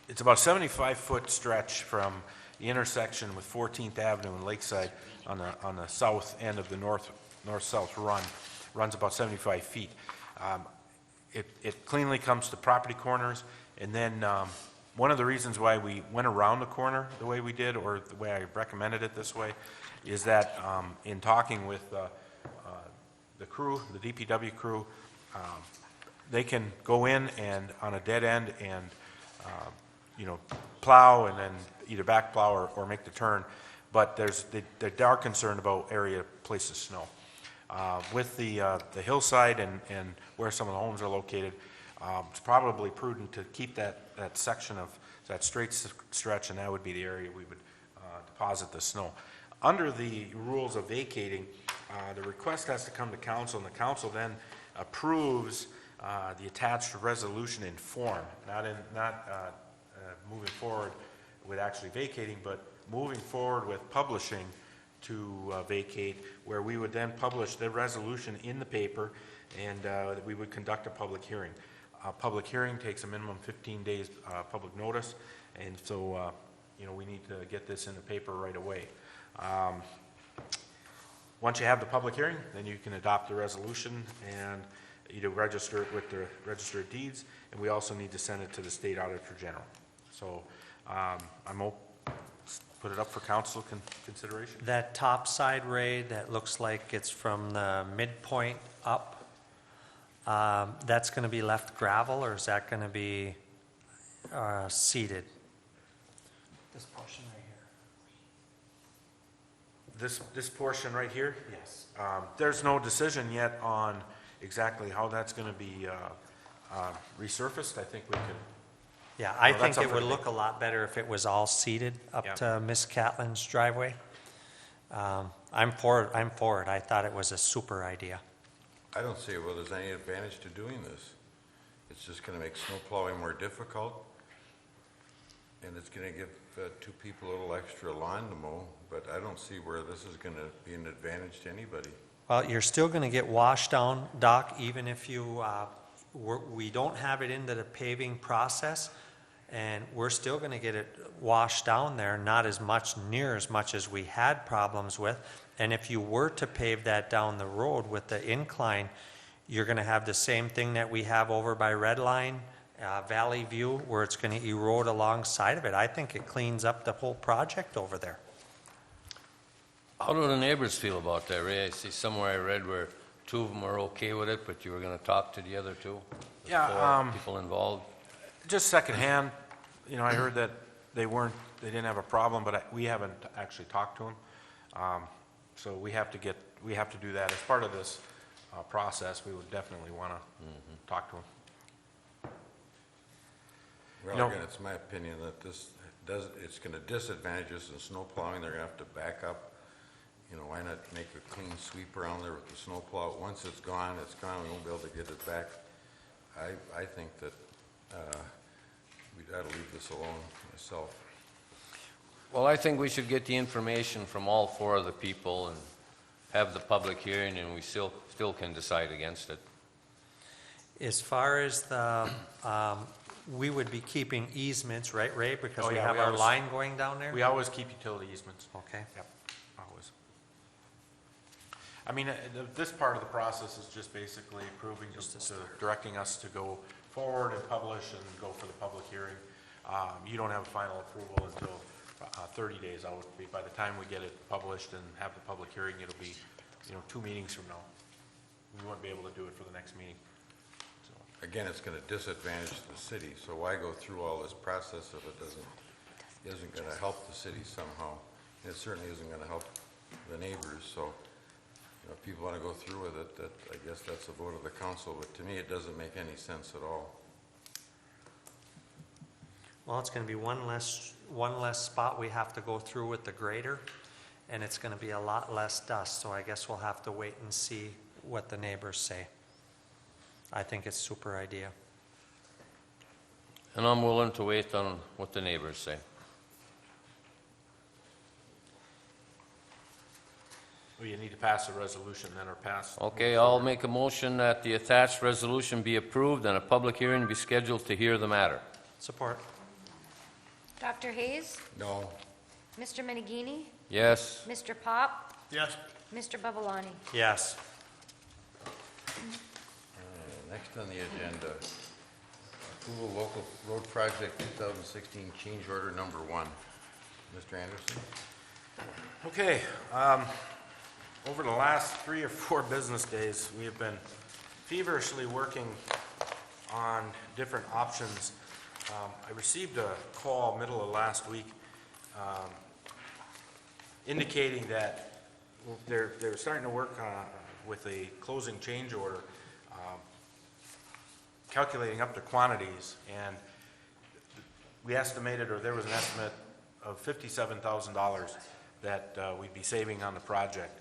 [SPEAKER 5] It's about a 75-foot stretch from the intersection with 14th Avenue and Lakeside on the south end of the north-south run. Runs about 75 feet. It cleanly comes to property corners, and then one of the reasons why we went around the corner the way we did, or the way I recommended it this way, is that in talking with the crew, the DPW crew, they can go in and on a dead end and plow and then either back plow or make the turn, but they are concerned about area places snow. With the hillside and where some of the homes are located, it's probably prudent to keep that section of that straight stretch, and that would be the area we would deposit the snow. Under the rules of vacating, the request has to come to council, and the council then approves the attached resolution in form, not moving forward with actually vacating, but moving forward with publishing to vacate, where we would then publish the resolution in the paper, and we would conduct a public hearing. A public hearing takes a minimum 15 days public notice, and so we need to get this in the paper right away. Once you have the public hearing, then you can adopt the resolution and either register it with the Register of Deeds, and we also need to send it to the State Auditor General. So put it up for council consideration.
[SPEAKER 3] That top side, Ray, that looks like it's from the midpoint up, that's going to be left gravel, or is that going to be seeded? This portion right here.
[SPEAKER 5] This portion right here?
[SPEAKER 3] Yes.
[SPEAKER 5] There's no decision yet on exactly how that's going to be resurfaced. I think we could.
[SPEAKER 3] Yeah, I
[SPEAKER 5] Well,
[SPEAKER 3] think
[SPEAKER 5] that's up
[SPEAKER 3] it
[SPEAKER 5] for
[SPEAKER 3] would
[SPEAKER 5] debate.
[SPEAKER 3] look a lot better if it was all seeded up
[SPEAKER 5] Yeah.
[SPEAKER 3] to Miss Catlin's driveway. I'm for it. I thought it was a super idea.
[SPEAKER 1] I don't see where there's any advantage to doing this. It's just going to make snow plowing more difficult, and it's going to give two people a little extra lawn to mow, but I don't see where this is going to be an advantage to anybody.
[SPEAKER 3] Well, you're still going to get washed down, Doc, even if you, we don't have it into the paving process, and we're still going to get it washed down there, not as much, near as much as we had problems with. And if you were to pave that down the road with the incline, you're going to have the same thing that we have over by Red Line, Valley View, where it's going to erode alongside of it. I think it cleans up the whole project over there.
[SPEAKER 4] How do the neighbors feel about that, Ray? I see somewhere I read where two of them are okay with it, but you were going to talk to the other two? The
[SPEAKER 5] Yeah,
[SPEAKER 4] four people involved?
[SPEAKER 5] Just secondhand, I heard that they didn't have a problem, but we haven't actually talked to them. So we have to do that as part of this process. We would definitely want to talk to them.
[SPEAKER 1] Well, again, it's my opinion that it's going to disadvantage us in snow plowing. They're going to have to back up. Why not make a clean sweep around there with the snow plow? Once it's gone, we won't be able to get it back. I think that we'd ought to leave this alone myself.
[SPEAKER 4] Well, I think we should get the information from all four of the people and have the public hearing, and we still can decide against it.
[SPEAKER 3] As far as the, we would be keeping easements, right, Ray? Because
[SPEAKER 5] Oh,
[SPEAKER 3] we
[SPEAKER 5] yeah,
[SPEAKER 3] have
[SPEAKER 5] we
[SPEAKER 3] our
[SPEAKER 5] always-
[SPEAKER 3] line going down there?
[SPEAKER 5] We always keep utility easements.
[SPEAKER 3] Okay.
[SPEAKER 5] Yep, always. I mean, this part of the process is just basically approving, directing us to go forward and publish and go for the public hearing. You don't have a final approval until 30 days out. By the time we get it published and have the public hearing, it'll be, 2 meetings from now. We won't be able to do it for the next meeting. So,
[SPEAKER 1] Again, it's going to disadvantage the city, so why go through all this process if it isn't going to help the city somehow? It certainly isn't going to help the neighbors, so, you know, if people want to go through with it, that, I guess that's a vote of the council, but to me, it doesn't make any sense at all.
[SPEAKER 3] Well, it's gonna be one less spot we have to go through with the grader, and it's gonna be a lot less dust, so I guess we'll have to wait and see what the neighbors say. I think it's a super idea.
[SPEAKER 4] And I'm willing to wait on what the neighbors say.
[SPEAKER 5] Well, you need to pass a resolution then, or pass.
[SPEAKER 4] Okay, I'll make a motion that the attached resolution be approved and a public hearing be scheduled to hear the matter.
[SPEAKER 3] Support.
[SPEAKER 2] Dr. Hayes?
[SPEAKER 1] No,
[SPEAKER 2] Mr. Menegini?
[SPEAKER 4] Yes?
[SPEAKER 2] Mr. Pop?
[SPEAKER 3] Yes.
[SPEAKER 2] Mr. Babalani?
[SPEAKER 3] Yes.
[SPEAKER 1] next on the agenda, approval local road project 2016 change order number 1. Mr. Anderson?
[SPEAKER 5] Okay, over the last 3 or 4 business days, we have been feverishly working on different options. I received a call middle of last week indicating that they're starting to work with a closing change order, calculating up the quantities, and we estimated, or there was an estimate of $57,000 that we'd be saving on the project.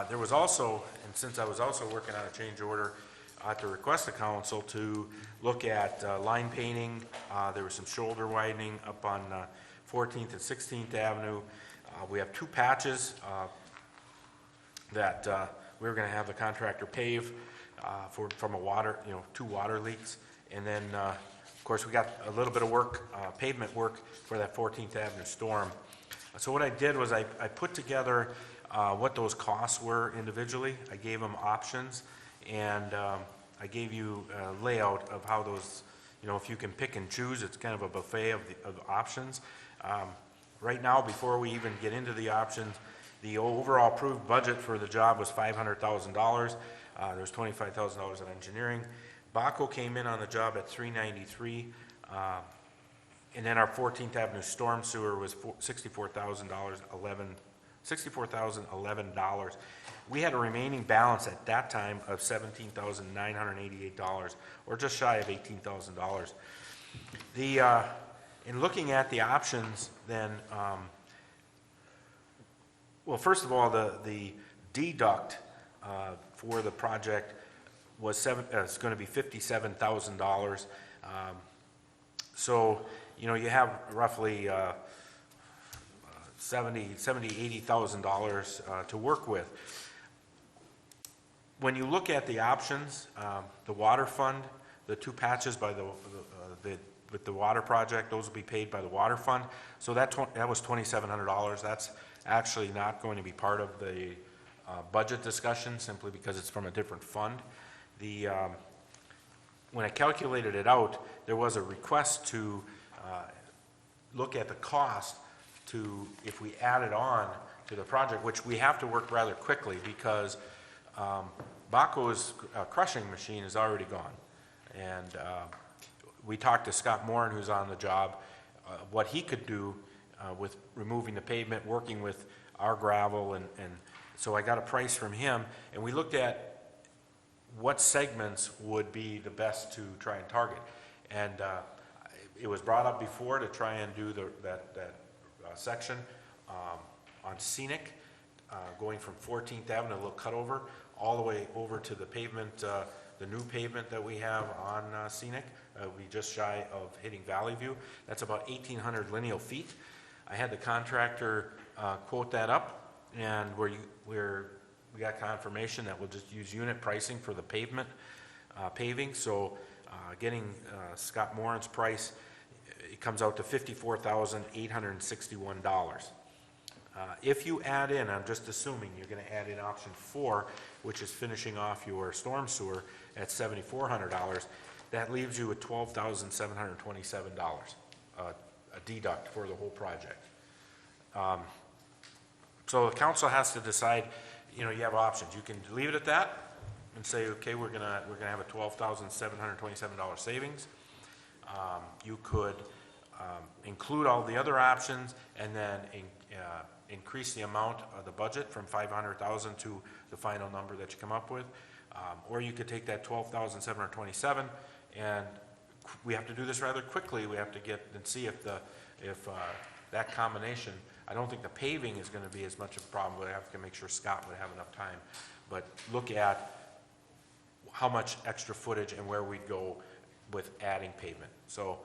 [SPEAKER 5] There was also, and since I was also working on a change order, to request the council to look at line painting. There was some shoulder widening up on 14th and 16th Avenue. We have 2 patches that we're going to have the contractor pave from a water, 2 water leaks. And then, of course, we got a little bit of work, pavement work for that 14th Avenue storm. So what I did was I put together what those costs were individually. I gave them options, and I gave you a layout of how those, if you can pick and choose, it's kind of a buffet of options. Right now, before we even get into the options, the overall approved budget for the job was $500,000. There's $25,000 in engineering. Baco came in on the job at $393,000. And then our 14th Avenue storm sewer was $64,011. We had a remaining balance at that time of $17,988, or just shy of $18,000. In looking at the options, then, well, first of all, the deduct for the project was it's going to be $57,000. So, you have roughly $80,000 to work with. When you look at the options, the water fund, the 2 patches by with the water project, those will be paid by the water fund. So that was $2,700. That's actually not going to be part of the budget discussion, simply because it's from a different fund. When I calculated it out, there was a request to look at the cost if we add it on to the project, which we have to work rather quickly because Baco's crushing machine is already gone. And we talked to Scott Moran, who's on the job, what he could do with removing the pavement, working with our gravel, and so I got a price from him, and we looked at what segments would be the best to try and target. And it was brought up before to try and do that section on Scenic, going from 14th Avenue, a little cutover, all the way over to the pavement, the new pavement that we have on Scenic. We just shy of hitting Valley View. That's about 1,800 lineal feet. I had the contractor quote that up, and we got confirmation that we'll just use unit pricing for the paving. So getting Scott Moran's price, it comes out to $54,861. If you add in, I'm just assuming you're going to add in option 4, which is finishing off your storm sewer at $7,400, that leaves you with $12,727, a deduct for the whole project. So the council has to decide, you have options. You can leave it at that and say, okay, we're gonna have a $12,727 savings. You could include all the other options, and then increase the amount of the budget from 500,000 to the final number that you come up with. Or you could take that 12,727, and we have to do this rather quickly. We have to get and see if that combination, I don't think the paving is going to be as much of a problem, but I have to make sure Scott would have enough time. But look at how much extra footage and where we'd go with adding pavement. So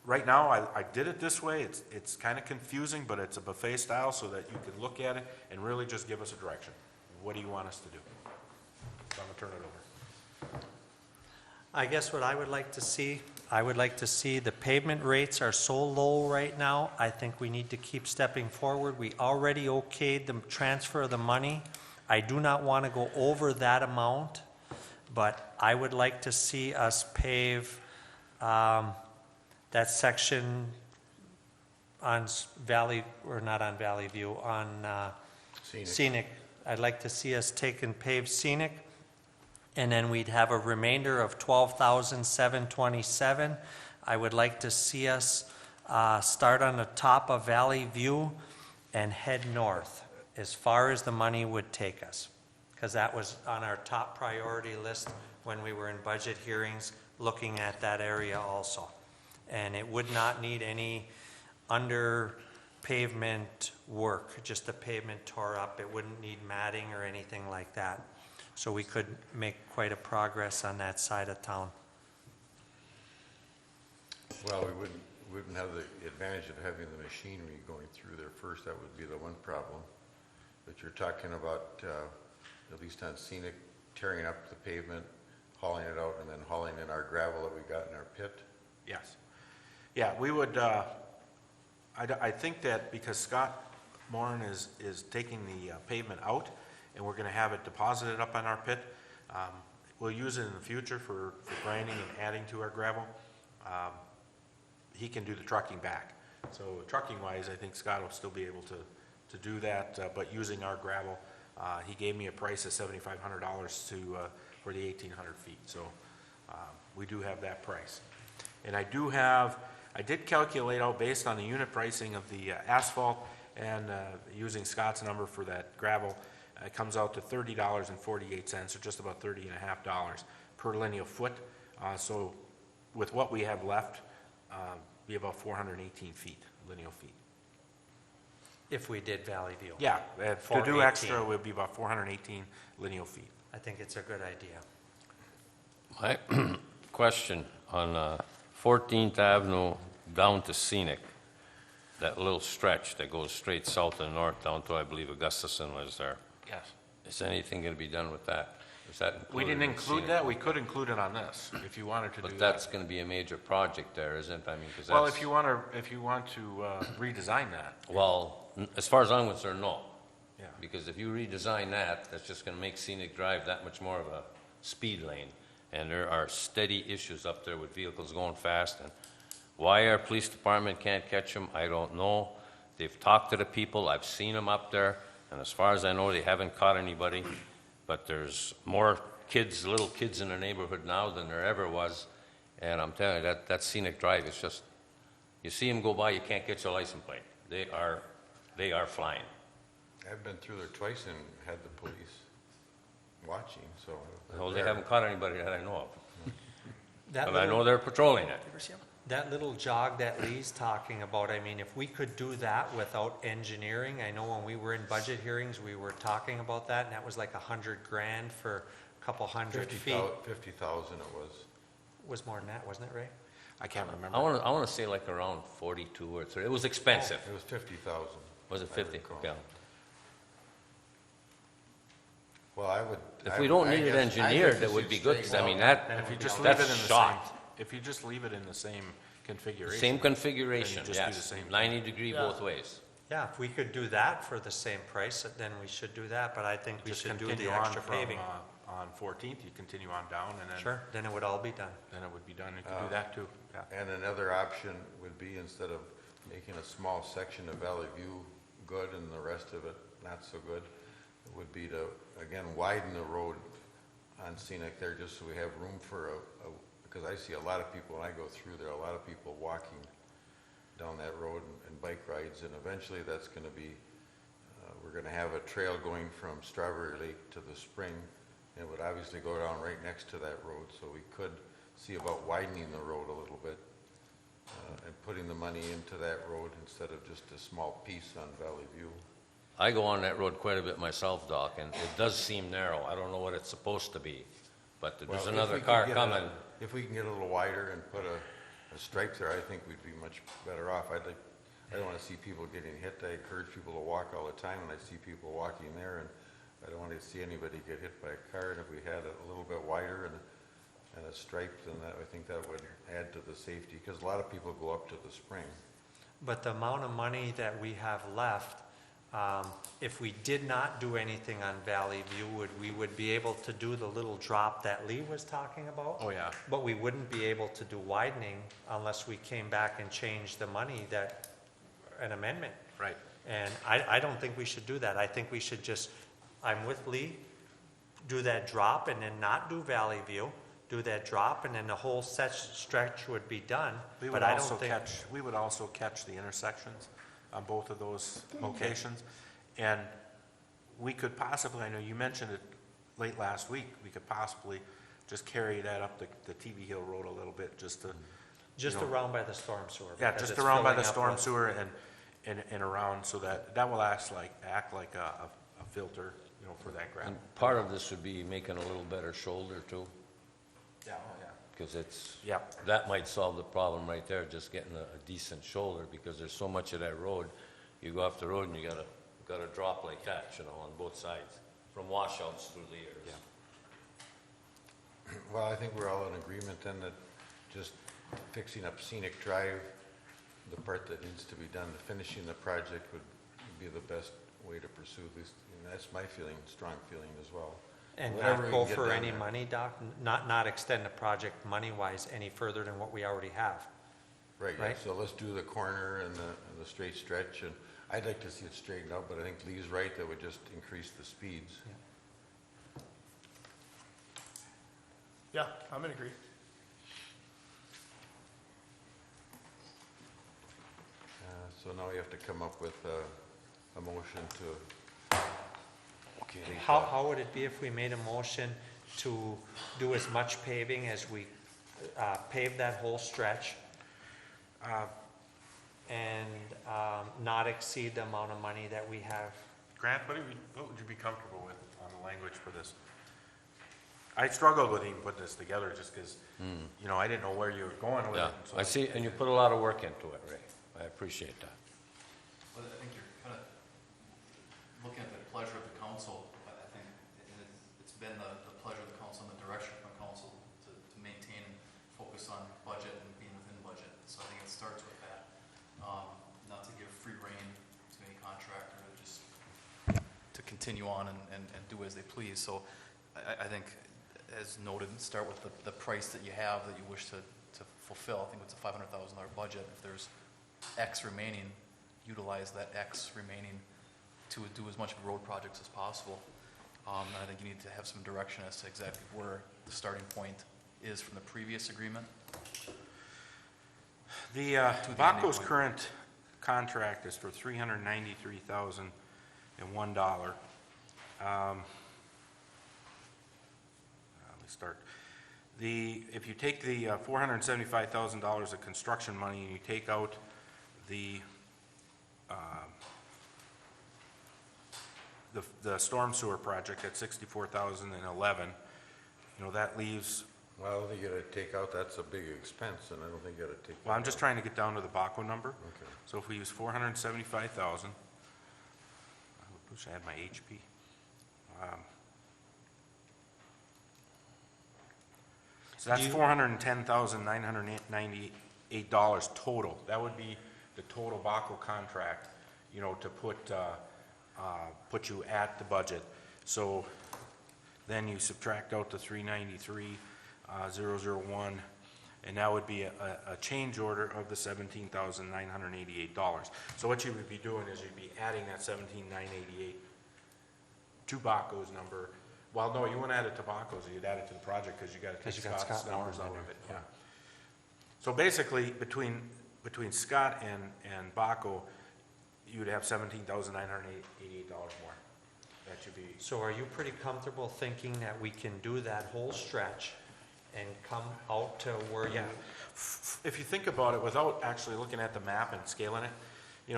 [SPEAKER 5] right now, I did it this way. It's kind of confusing, but it's a buffet style so that you can look at it and really just give us a direction. What do you want us to do? So I'm going to turn it over.
[SPEAKER 3] I guess what I would like to see, the pavement rates are so low right now, I think we need to keep stepping forward. We already okayed the transfer of the money. I do not want to go over that amount, but I would like to see us pave that section on Valley, or not on Valley View, on Scenic. I'd like to see us take and pave Scenic, and then we'd have a remainder of 12,727. I would like to see us start on the top of Valley View and head north as far as the money would take us, because that was on our top priority list when we were in budget hearings, looking at that area also. And it would not need any under pavement work, just the pavement tore up. It wouldn't need matting or anything like that. So we could make quite a progress on that side of town.
[SPEAKER 1] Well, we wouldn't have the advantage of having the machinery going through there first. That would be the one problem. But you're talking about, at least on Scenic, tearing up the pavement, hauling it out, and then hauling in our gravel that we got in our pit.
[SPEAKER 5] Yes. Yeah, we would, I think that because Scott Moran is taking the pavement out, and we're going to have it deposited up on our pit, we'll use it in the future for grinding and adding to our gravel. He can do the trucking back. So trucking-wise, I think Scott will still be able to do that, but using our gravel, he gave me a price of $7,500 for the 1,800 feet. So we do have that price. And I did calculate out based on the unit pricing of the asphalt and using Scott's number for that gravel, it comes out to $30.48, or just about $30.50 per lineal foot. So with what we have left, be about 418 feet, lineal feet.
[SPEAKER 3] If we did Valley View.
[SPEAKER 5] Yeah, to do extra would be about 418 lineal feet.
[SPEAKER 3] I think it's a good idea.
[SPEAKER 4] My question on 14th Avenue down to Scenic, that little stretch that goes straight south and north down to, I believe, Augustison was there.
[SPEAKER 5] Yes.
[SPEAKER 4] Is anything going to be done with that? Is that included?
[SPEAKER 5] We didn't
[SPEAKER 4] in
[SPEAKER 5] include
[SPEAKER 4] Scenic?
[SPEAKER 5] that. We could include it on this if you wanted to do that.
[SPEAKER 4] But that's going to be a major project there, isn't it? I mean, because
[SPEAKER 5] Well,
[SPEAKER 4] that's...
[SPEAKER 5] if you want to redesign that.
[SPEAKER 4] Well, as far as I'm concerned, no.
[SPEAKER 5] Yeah.
[SPEAKER 4] Because if you redesign that, that's just going to make Scenic Drive that much more of a speed lane. And there are steady issues up there with vehicles going fast. And why our police department can't catch them, I don't know. They've talked to the people. I've seen them up there. And as far as I know, they haven't caught anybody. But there's more kids, little kids in the neighborhood now than there ever was. And I'm telling you, that Scenic Drive is just, you see them go by, you can't get your license plate. They are flying.
[SPEAKER 1] I've been through there twice and had the police watching, so.
[SPEAKER 4] No, they haven't caught anybody that I know of.
[SPEAKER 3] That
[SPEAKER 4] But I
[SPEAKER 3] little-
[SPEAKER 4] know they're patrolling it.
[SPEAKER 3] That little jog that Lee's talking about, I mean, if we could do that without engineering, I know when we were in budget hearings, we were talking about that, and that was like $100,000 for a couple hundred feet.
[SPEAKER 1] 50,000 it was.
[SPEAKER 3] Was more than that, wasn't it, Ray?
[SPEAKER 5] I can't remember.
[SPEAKER 4] I want to say like around 42 or 30. It was expensive.
[SPEAKER 1] It was 50,000.
[SPEAKER 4] Was it
[SPEAKER 1] I
[SPEAKER 4] 50?
[SPEAKER 1] recall.
[SPEAKER 4] Yeah.
[SPEAKER 1] Well, I would.
[SPEAKER 4] If we don't need it engineered, that would be good, because I mean, that,
[SPEAKER 5] If you just leave
[SPEAKER 4] that's
[SPEAKER 5] it in the same,
[SPEAKER 4] shot.
[SPEAKER 5] if you just leave it in the same configuration.
[SPEAKER 4] Same configuration,
[SPEAKER 5] Then you just do
[SPEAKER 4] yes.
[SPEAKER 5] the same.
[SPEAKER 4] 90 degree both ways.
[SPEAKER 3] Yeah, if we could do that for the same price, then we should do that, but I think we
[SPEAKER 5] Just
[SPEAKER 3] should do
[SPEAKER 5] continue
[SPEAKER 3] the
[SPEAKER 5] on
[SPEAKER 3] extra
[SPEAKER 5] from,
[SPEAKER 3] paving.
[SPEAKER 5] on 14th, you continue on down, and then.
[SPEAKER 3] Sure, then it would all be done.
[SPEAKER 5] Then it would be done. You could do that too. Yeah.
[SPEAKER 1] And another option would be, instead of making a small section of Valley View good and the rest of it not so good, it would be to, again, widen the road on Scenic there, just so we have room for because I see a lot of people, when I go through there, a lot of people walking down that road and bike rides, and eventually that's gonna be, we're gonna have a trail going from Strawberry Lake to the spring. It would obviously go down right next to that road, so we could see about widening the road a little bit, and putting the money into that road instead of just a small piece on Valley View.
[SPEAKER 4] I go on that road quite a bit myself, Doc, and it does seem narrow. I don't know what it's supposed to be, but
[SPEAKER 1] Well,
[SPEAKER 4] there's
[SPEAKER 1] if
[SPEAKER 4] another
[SPEAKER 1] we could
[SPEAKER 4] car
[SPEAKER 1] get
[SPEAKER 4] coming.
[SPEAKER 1] If we can get a little wider and put a stripe there, I think we'd be much better off. I don't wanna see people getting hit. I encourage people to walk all the time, and I see people walking there, and I don't want to see anybody get hit by a car. And if we had a little bit wider and a stripe, then I think that would add to the safety, because a lot of people go up to the spring.
[SPEAKER 3] But the amount of money that we have left, if we did not do anything on Valley View, we would be able to do the little drop that Lee was talking about.
[SPEAKER 5] Oh, yeah.
[SPEAKER 3] But we wouldn't be able to do widening unless we came back and changed the money an amendment.
[SPEAKER 5] Right.
[SPEAKER 3] And I don't think we should do that. I think we should just, I'm with Lee, do that drop and then not do Valley View, do that drop, and then the whole stretch would be done.
[SPEAKER 5] We
[SPEAKER 3] But
[SPEAKER 5] would
[SPEAKER 3] I don't
[SPEAKER 5] also
[SPEAKER 3] think.
[SPEAKER 5] catch the intersections on both of those locations. And we could possibly, I know you mentioned it late last week, we could possibly just carry that up the TV Hill Road a little bit, just to,
[SPEAKER 3] Just
[SPEAKER 5] you know,
[SPEAKER 3] around by the storm sewer.
[SPEAKER 5] yeah,
[SPEAKER 3] because
[SPEAKER 5] just
[SPEAKER 3] it's
[SPEAKER 5] around by
[SPEAKER 3] filling
[SPEAKER 5] the
[SPEAKER 3] up
[SPEAKER 5] storm
[SPEAKER 3] with-
[SPEAKER 5] sewer and around, so that will act like a filter, you know, for that gravel.
[SPEAKER 4] And part of this would be making a little better shoulder too,
[SPEAKER 5] Yeah, yeah.
[SPEAKER 4] because it's,
[SPEAKER 5] Yeah.
[SPEAKER 4] that might solve the problem right there, just getting a decent shoulder, because there's so much of that road. You go off the road and you gotta drop like that, you know, on both sides, from washouts through the years.
[SPEAKER 1] Well, I think we're all in agreement then that just fixing up Scenic Drive, the part that needs to be done, finishing the project would be the best way to pursue this. And that's my feeling, strong feeling as well.
[SPEAKER 3] And
[SPEAKER 1] Whatever
[SPEAKER 3] not
[SPEAKER 1] we
[SPEAKER 3] go
[SPEAKER 1] can get
[SPEAKER 3] for
[SPEAKER 1] done
[SPEAKER 3] any
[SPEAKER 1] there.
[SPEAKER 3] money, Doc, not extend the project money-wise any further than what we already have.
[SPEAKER 1] Right, yeah,
[SPEAKER 3] Right.
[SPEAKER 1] so let's do the corner and the straight stretch, and I'd like to see it straightened out, but I think Lee's right, that would just increase the speeds.
[SPEAKER 10] Yeah, I'm in agree.
[SPEAKER 1] So now we have to come up with a motion to. Okay.
[SPEAKER 3] How would it be if we made a motion to do as much paving as we pave that whole stretch and not exceed the amount of money that we have?
[SPEAKER 5] Grant, what would you be comfortable with on the language for this? I struggled with even putting this together just because, you know, I didn't know where you were going with
[SPEAKER 4] Yeah,
[SPEAKER 5] it. so
[SPEAKER 4] I see, and you put a lot of work into it, Ray. I appreciate that.
[SPEAKER 11] Well, I think you're kind of looking at the pleasure of the council. I think it's been the pleasure of the council and the direction from the council to maintain and focus on budget and being within budget. So I think it starts with that. Not to give free rein to any contractor, just to continue on and do as they please. So I think, as noted, start with the price that you have that you wish to fulfill. I think it's a $500,000 budget. If there's X remaining, utilize that X remaining to do as much road projects as possible. And I think you need to have some direction as to exactly where the starting point is from the previous agreement.
[SPEAKER 5] The
[SPEAKER 11] ending
[SPEAKER 5] Baco's
[SPEAKER 11] point.
[SPEAKER 5] current contract is for $393,001. Let me start. If you take the $475,000 of construction money and you take out the storm sewer project at $64,011, you know, that leaves,
[SPEAKER 1] Well, I don't think you gotta take out, that's a big expense, and I don't think you gotta take.
[SPEAKER 5] well, I'm
[SPEAKER 1] that
[SPEAKER 5] just
[SPEAKER 1] out.
[SPEAKER 5] trying to get down to the Baco number.
[SPEAKER 1] Okay.
[SPEAKER 5] So if we use 475,000, I wish I had my HP. So that's $410,998 total. That would be the total Baco contract, you know, to put you at the budget. So then you subtract out the 393,001, and that would be a change order of the $17,988. So what you would be doing is you'd be adding that $17,988 to Baco's number. Well, no, you wouldn't add it to Baco's, you'd add it to the project because you got to take
[SPEAKER 3] Because you got
[SPEAKER 5] Scott's
[SPEAKER 3] Scott
[SPEAKER 5] numbers
[SPEAKER 3] Moore
[SPEAKER 5] out
[SPEAKER 3] in
[SPEAKER 5] of
[SPEAKER 3] there,
[SPEAKER 5] it. Yeah. So basically, between between Scott and Baco, you would have $17,988 more. That should be,
[SPEAKER 3] So are you pretty comfortable thinking that we can do that whole stretch and come out to where you?
[SPEAKER 5] yeah. If you think about it, without actually looking at the map and scaling it,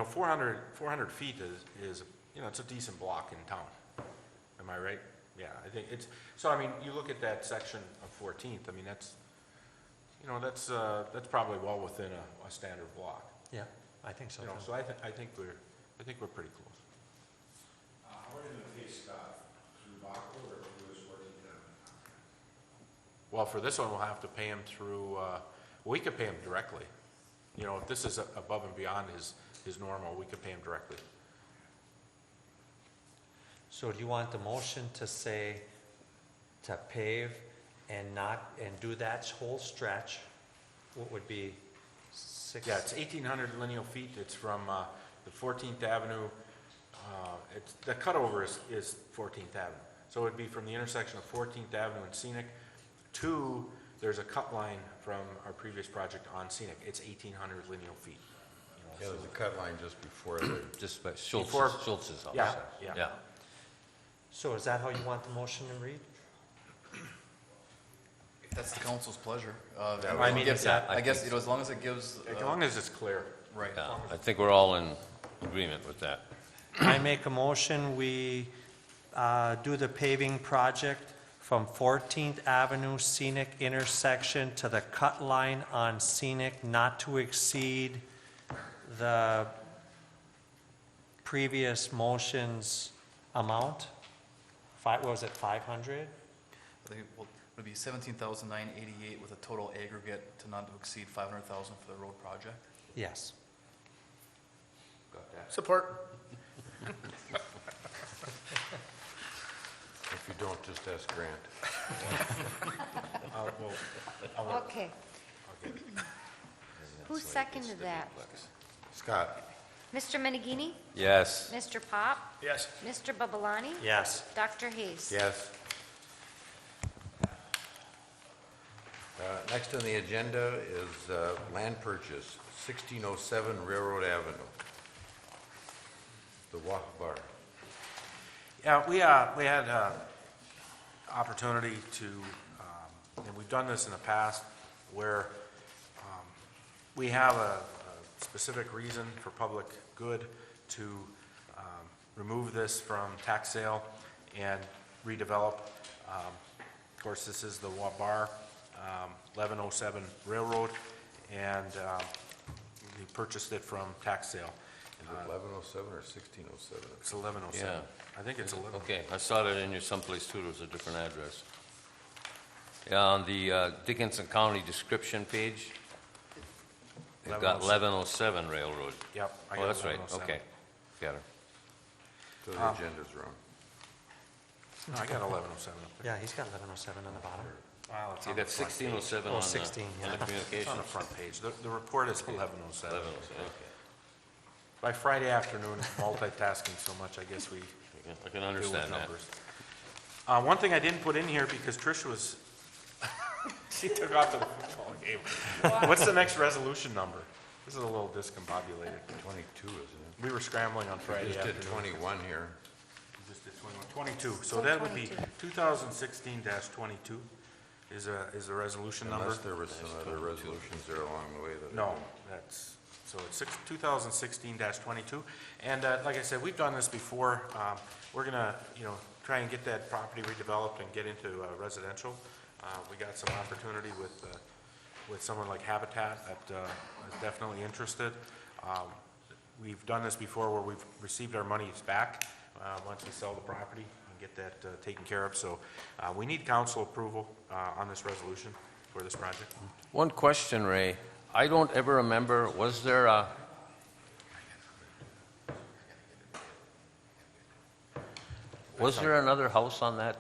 [SPEAKER 5] 400 feet is, it's a decent block in town. Am I right? Yeah, I think it's, so I mean, you look at that section of 14th, I mean, that's probably well within a standard block.
[SPEAKER 3] Yeah, I think so. too.
[SPEAKER 5] So I think we're pretty close.
[SPEAKER 8] How are you gonna pay Scott? Through Baco or through his 14th Avenue?
[SPEAKER 5] Well, for this one, we'll have to pay him through, we could pay him directly. If this is above and beyond his normal, we could pay him directly.
[SPEAKER 3] So do you want the motion to say to pave and do that whole stretch? What would be
[SPEAKER 5] Yeah, it's 1,800 lineal feet. It's from the 14th Avenue. The cutover is 14th Avenue. So it'd be from the intersection of 14th Avenue and Scenic to, there's a cut line from our previous project on Scenic. It's 1,800 lineal feet.
[SPEAKER 1] Yeah, there's a cut line just before the,
[SPEAKER 4] Just by Schultz's house.
[SPEAKER 5] Yeah.
[SPEAKER 4] Yeah.
[SPEAKER 3] So is that how you want the motion to read?
[SPEAKER 11] If that's the council's pleasure.
[SPEAKER 3] I mean, is that-
[SPEAKER 11] I guess, as long as it gives.
[SPEAKER 5] As long as it's clear.
[SPEAKER 11] Right.
[SPEAKER 4] Yeah, I think we're all in agreement with that.
[SPEAKER 3] I make a motion, we do the paving project from 14th Avenue Scenic intersection to the cut line on Scenic, not to exceed the previous motion's amount. What was it, 500?
[SPEAKER 11] I think it would be 17,988 with a total aggregate to not to exceed 500,000 for the road project.
[SPEAKER 3] Yes.
[SPEAKER 5] Got that?
[SPEAKER 10] Support.
[SPEAKER 1] if you don't, just ask Grant.
[SPEAKER 2] Okay. Who seconded that?
[SPEAKER 1] Scott?
[SPEAKER 2] Mr. Menegini?
[SPEAKER 4] Yes.
[SPEAKER 2] Mr. Pop?
[SPEAKER 10] Yes.
[SPEAKER 2] Mr. Babalani?
[SPEAKER 3] Yes.
[SPEAKER 2] Dr. Hayes?
[SPEAKER 1] Yes. Next on the agenda is land purchase, 1607 Railroad Avenue. The Walk Bar.
[SPEAKER 5] Yeah, we had opportunity to, and we've done this in the past, where we have a specific reason for public good to remove this from tax sale and redevelop. Of course, this is the Bar, 1107 Railroad, and we purchased it from tax sale.
[SPEAKER 1] Is it 1107 or 1607?
[SPEAKER 5] It's 1107.
[SPEAKER 4] Yeah.
[SPEAKER 5] I think it's 11.
[SPEAKER 4] Okay, I saw that in your someplace too, there was a different address. Yeah, on the Dickinson County description page, they've got 1107 Railroad.
[SPEAKER 5] Yep. I
[SPEAKER 4] Oh,
[SPEAKER 5] got
[SPEAKER 4] that's right,
[SPEAKER 5] 1107.
[SPEAKER 4] okay. Got it.
[SPEAKER 1] So the agenda's wrong.
[SPEAKER 5] No, I got 1107 up there.
[SPEAKER 3] Yeah, he's got 1107 on the bottom.
[SPEAKER 5] Wow, it's
[SPEAKER 4] You
[SPEAKER 5] on the
[SPEAKER 4] got
[SPEAKER 5] front page.
[SPEAKER 4] 1607
[SPEAKER 3] Oh,
[SPEAKER 4] on
[SPEAKER 3] 16,
[SPEAKER 4] the
[SPEAKER 3] yeah.
[SPEAKER 5] It's on
[SPEAKER 4] communications.
[SPEAKER 5] the front page. The report is 1107.
[SPEAKER 4] 1107, okay.
[SPEAKER 5] By Friday afternoon, multitasking so much, I guess we
[SPEAKER 4] I can
[SPEAKER 5] deal with
[SPEAKER 4] understand that.
[SPEAKER 5] numbers. One thing I didn't put in here because Trish was, she took off to the football game. What's the next resolution number? This is a little discombobulated.
[SPEAKER 1] 22, isn't it?
[SPEAKER 5] We were scrambling on
[SPEAKER 1] We
[SPEAKER 5] Friday
[SPEAKER 1] just did
[SPEAKER 5] afternoon.
[SPEAKER 1] 21 here.
[SPEAKER 5] We just did 21. 22, so
[SPEAKER 2] So
[SPEAKER 5] that would be
[SPEAKER 2] 22.
[SPEAKER 5] 2016-22 is a resolution number.
[SPEAKER 1] Unless there was some other resolutions there along the way that. I
[SPEAKER 5] No,
[SPEAKER 1] didn't-
[SPEAKER 5] that's, so it's 2016-22. And like I said, we've done this before. We're gonna, try and get that property redeveloped and get into residential. We got some opportunity with someone like Habitat that is definitely interested. We've done this before where we've received our monies back once we sell the property and get that taken care of. So we need council approval on this resolution for this project.
[SPEAKER 4] One question, Ray. I don't ever remember, was there another house on that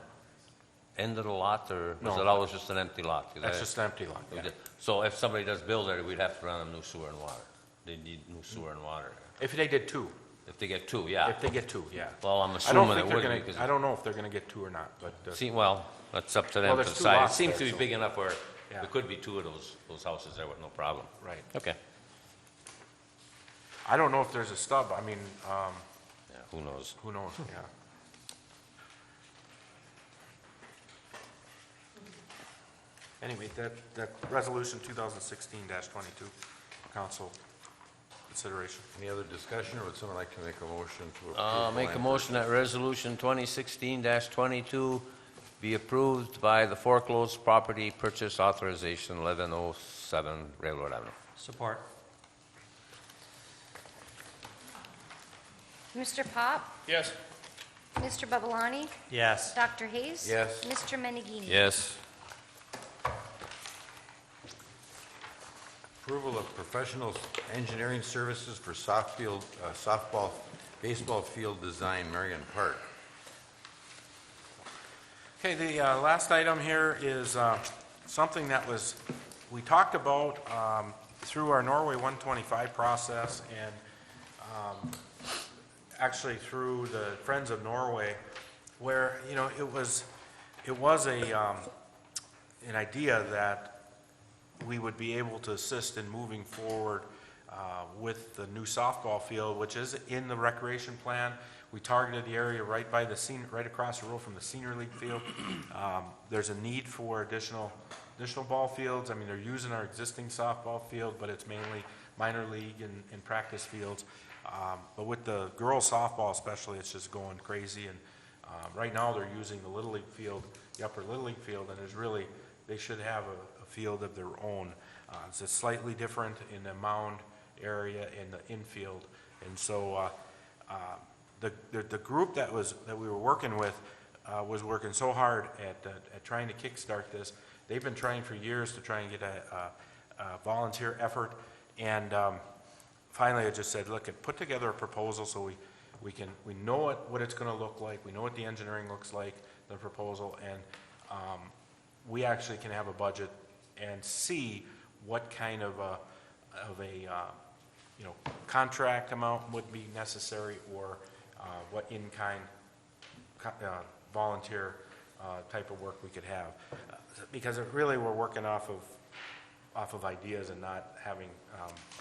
[SPEAKER 4] end of the lot, or was
[SPEAKER 5] No.
[SPEAKER 4] it always just an empty lot? 'Cause
[SPEAKER 5] That's
[SPEAKER 4] I-
[SPEAKER 5] just an empty lot. yeah.
[SPEAKER 4] Okay. So if somebody does build there, we'd have to run them new sewer and water. They need new sewer and water.
[SPEAKER 5] If they did two,
[SPEAKER 4] If they get two, yeah.
[SPEAKER 5] if they get two, yeah.
[SPEAKER 4] Well, I'm
[SPEAKER 5] I don't
[SPEAKER 4] assuming it
[SPEAKER 5] think they're
[SPEAKER 4] would
[SPEAKER 5] gonna,
[SPEAKER 4] be, because,
[SPEAKER 5] I don't know if they're gonna get two or not, but,
[SPEAKER 4] well, that's up to
[SPEAKER 5] Well,
[SPEAKER 4] them to
[SPEAKER 5] there's two
[SPEAKER 4] decide. It
[SPEAKER 5] lots
[SPEAKER 4] seems
[SPEAKER 5] there,
[SPEAKER 4] to be
[SPEAKER 5] so-
[SPEAKER 4] big enough where
[SPEAKER 5] Yeah.
[SPEAKER 4] there could be two of those houses there with no problem.
[SPEAKER 5] right.
[SPEAKER 4] Okay.
[SPEAKER 5] I don't know if there's a stub, I mean,
[SPEAKER 4] Yeah, who knows?
[SPEAKER 5] who knows, yeah. Anyway, that resolution 2016-22, council consideration.
[SPEAKER 1] Any other discussion, or would someone like to make a motion to approve?
[SPEAKER 4] I'll
[SPEAKER 1] the
[SPEAKER 4] make a
[SPEAKER 1] land
[SPEAKER 4] motion that resolution 2016-22 be approved by the foreclosed property purchase authorization 1107 Railroad Avenue.
[SPEAKER 3] Support.
[SPEAKER 2] Mr. Pop?
[SPEAKER 10] Yes.
[SPEAKER 2] Mr. Babalani?
[SPEAKER 3] Yes.
[SPEAKER 2] Dr. Hayes?
[SPEAKER 1] Yes.
[SPEAKER 2] Mr. Menegini?
[SPEAKER 4] Yes.
[SPEAKER 1] Approval of professional engineering services for softball, baseball field design, Marion Park.
[SPEAKER 5] Okay, the last item here is something that we talked about through our Norway 125 process and actually through the Friends of Norway, where, you know, it was an idea that we would be able to assist in moving forward with the new softball field, which is in the recreation plan. We targeted the area right by the right across the road from the senior league field. There's a need for additional ball fields. I mean, they're using our existing softball field, but it's mainly minor league and practice fields. But with the girls softball especially, it's just going crazy. And right now they're using the Little League field, the upper Little League field, and they should have a field of their own. It's a slightly different in the mound area in the infield. And so the group that we were working with was working so hard at trying to kickstart this. They've been trying for years to try and get a volunteer effort. And finally, I just said, look, put together a proposal so we know what it's going to look like. We know what the engineering looks like, the proposal, and we actually can have a budget and see what kind of a contract amount would be necessary, or what in-kind volunteer type of work we could have, because really we're working off of ideas and not having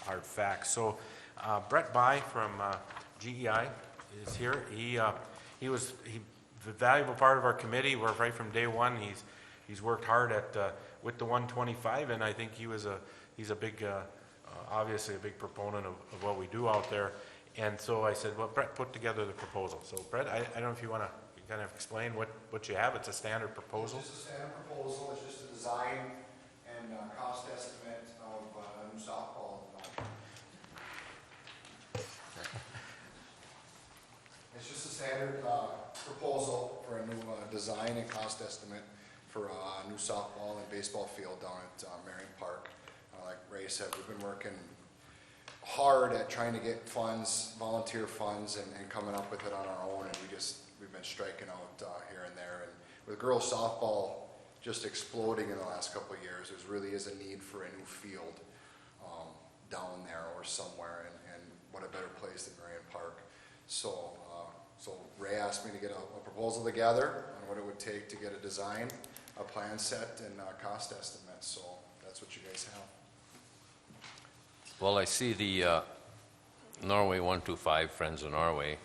[SPEAKER 5] hard facts. So Brett By from GEI is here. He was a valuable part of our committee. We're right from day one. He's worked hard with the 125, and I think he's a big, obviously a big proponent of what we do out there. And so I said, well, Brett, put together the proposal. So Brett, I don't know if you want to kind of explain what you have. It's a standard proposal.
[SPEAKER 12] It's just a standard proposal. It's just a design and cost estimate of a new softball. It's just a standard proposal for a new design and cost estimate for a new softball and baseball field down at Marion Park. Like Ray said, we've been working hard at trying to get funds, volunteer funds, and coming up with it on our own, and we've been striking out here and there. And with girls softball just exploding in the last couple of years, there really is a need for a new field down there or somewhere, and what a better place than Marion Park. So Ray asked me to get a proposal together on what it would take to get a design, a plan set, and a cost estimate. So that's what you guys have.
[SPEAKER 4] Well, I see the Norway 125, Friends of Norway.